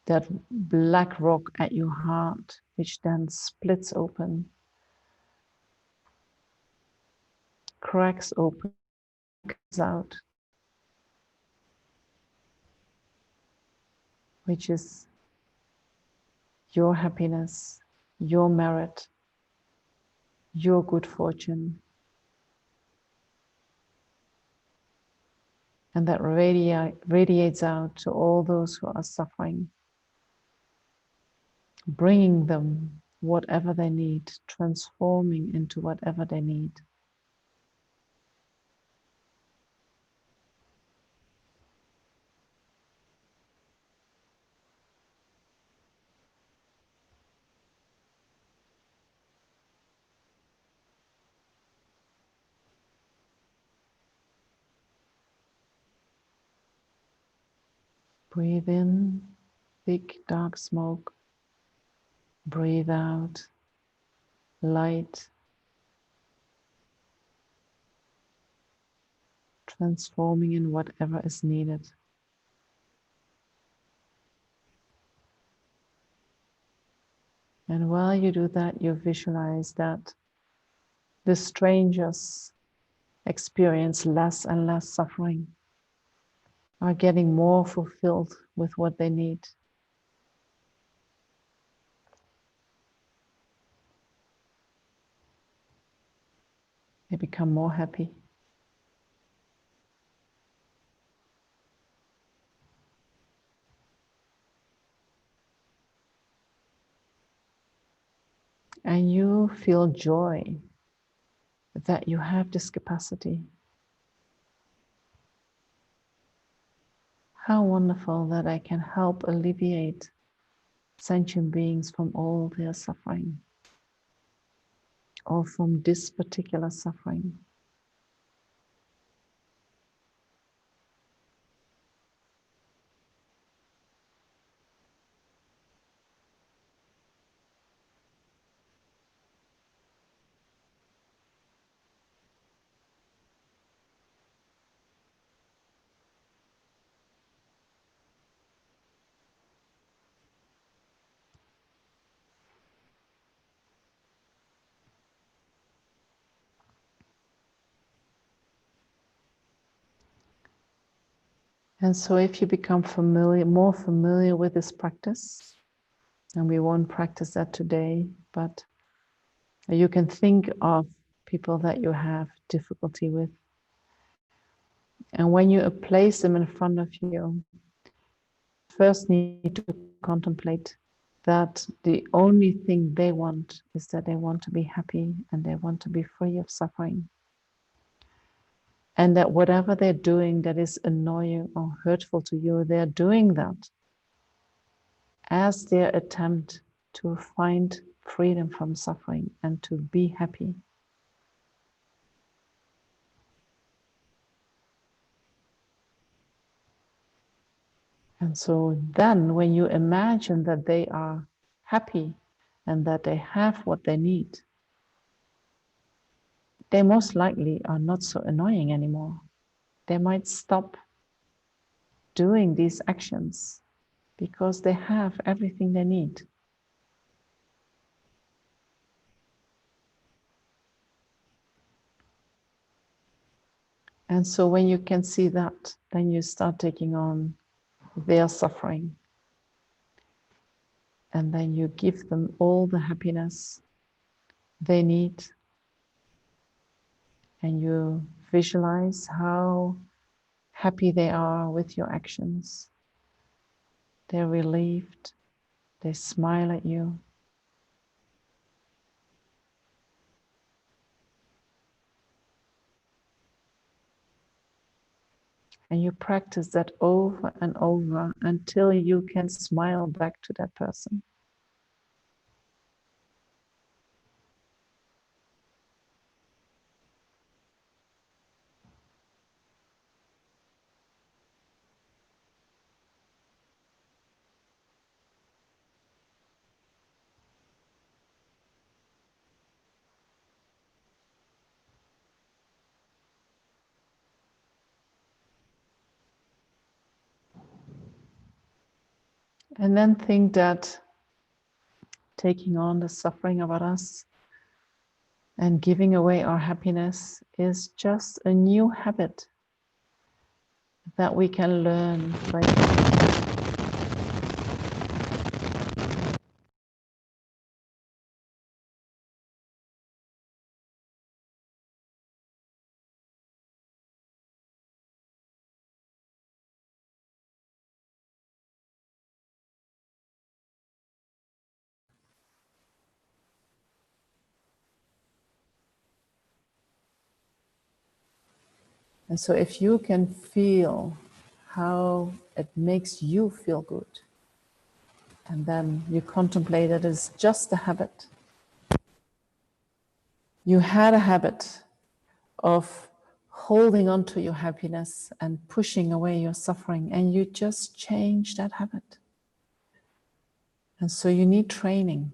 that black rock at your heart, which then splits open, cracks open, comes out, which is your happiness, your merit, your good fortune. And that radiates out to all those who are suffering, bringing them whatever they need, transforming into whatever they need. Breathe in, thick, dark smoke. Breathe out, light, transforming in whatever is needed. And while you do that, you visualize that the strangers experience less and less suffering, are getting more fulfilled with what they need. They become more happy. And you feel joy that you have this capacity. How wonderful that I can help alleviate sentient beings from all their suffering, or from this particular suffering. And so if you become more familiar with this practice, and we won't practice that today, but you can think of people that you have difficulty with, And when you place them in front of you, first need to contemplate that the only thing they want is that they want to be happy and they want to be free of suffering. And that whatever they're doing that is annoying or hurtful to you, they're doing that as their attempt to find freedom from suffering and to be happy. And so then when you imagine that they are happy and that they have what they need, they most likely are not so annoying anymore. They might stop doing these actions because they have everything they need. And so when you can see that, then you start taking on their suffering. And then you give them all the happiness they need. And you visualize how happy they are with your actions. They're relieved. They smile at you. And you practice that over and over until you can smile back to that person. And then think that taking on the suffering of others and giving away our happiness is just a new habit that we can learn by. And so if you can feel how it makes you feel good, and then you contemplate it as just a habit. You had a habit of holding on to your happiness and pushing away your suffering, and you just change that habit. And so you need training.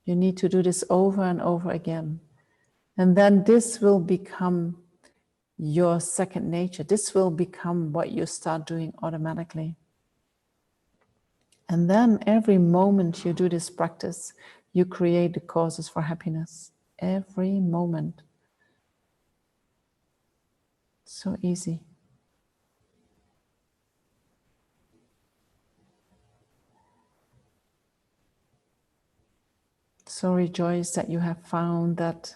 You need to do this over and over again. And then this will become your second nature. This will become what you start doing automatically. And then every moment you do this practice, you create the causes for happiness. Every moment. So easy. So rejoice that you have found that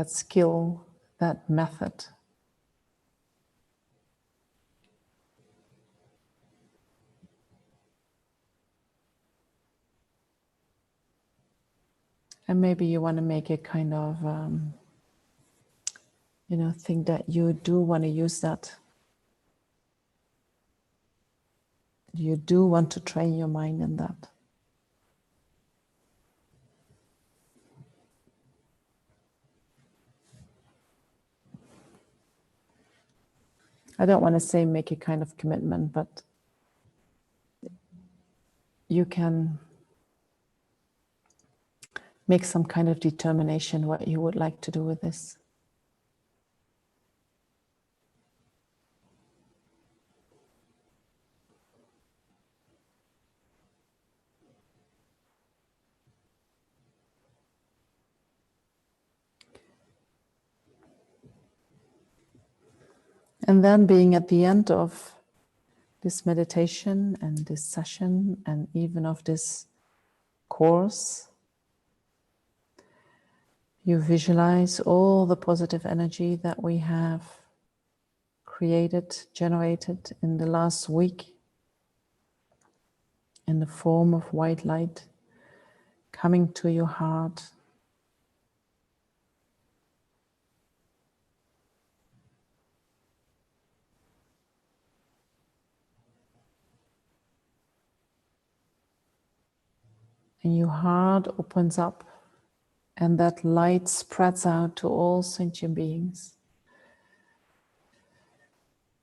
skill, that method. And maybe you want to make it kind of, think that you do want to use that. You do want to train your mind in that. I don't want to say make a kind of commitment, but you can make some kind of determination what you would like to do with this. And then being at the end of this meditation and this session and even of this course, you visualize all the positive energy that we have created, generated in the last week in the form of white light coming to your heart. And your heart opens up, and that light spreads out to all sentient beings.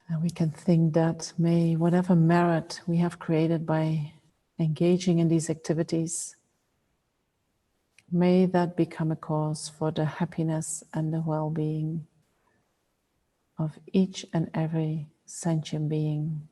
And we can think that may whatever merit we have created by engaging in these activities, may that become a cause for the happiness and the well-being of each and every sentient being.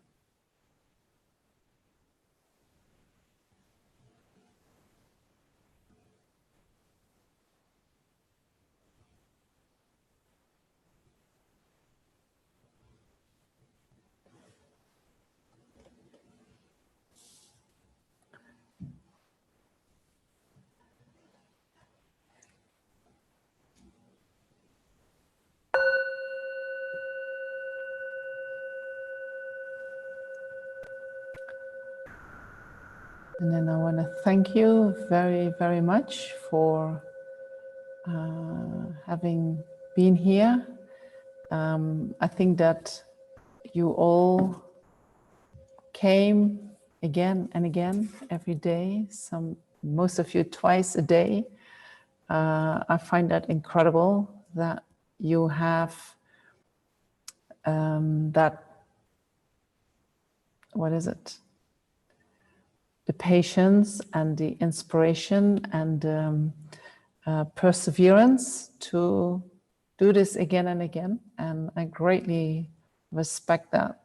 And then I want to thank you very, very much for having been here. I think that you all came again and again every day, most of you twice a day. I find that incredible that you have that, what is it? The patience and the inspiration and perseverance to do this again and again. And I greatly respect that.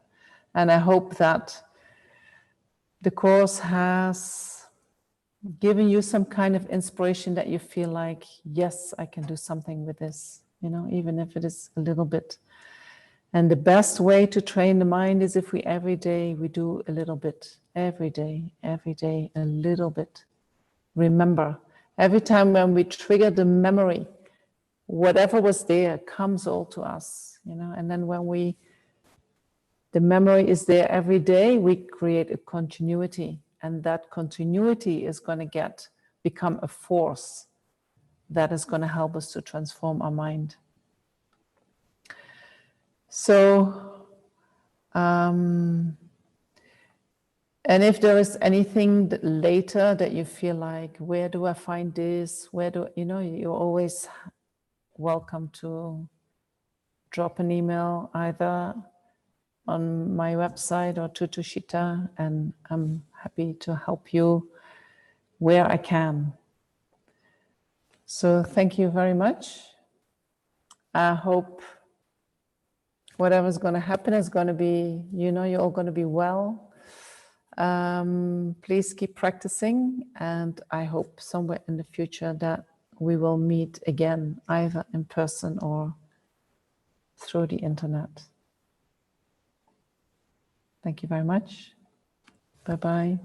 And I hope that the course has given you some kind of inspiration that you feel like, yes, I can do something with this, even if it is a little bit. And the best way to train the mind is if we every day we do a little bit, every day, a little bit. Remember, every time when we trigger the memory, whatever was there comes all to us, and then when the memory is there every day, we create a continuity, and that continuity is going to become a force that is going to help us to transform our mind. So, and if there is anything later that you feel like, where do I find this? You're always welcome to drop an email either on my website or to Tushita, and I'm happy to help you where I can. So thank you very much. I hope whatever's going to happen is going to be, you're all going to be well. Please keep practicing, and I hope somewhere in the future that we will meet again, either in person or through the internet. Thank you very much. Bye-bye.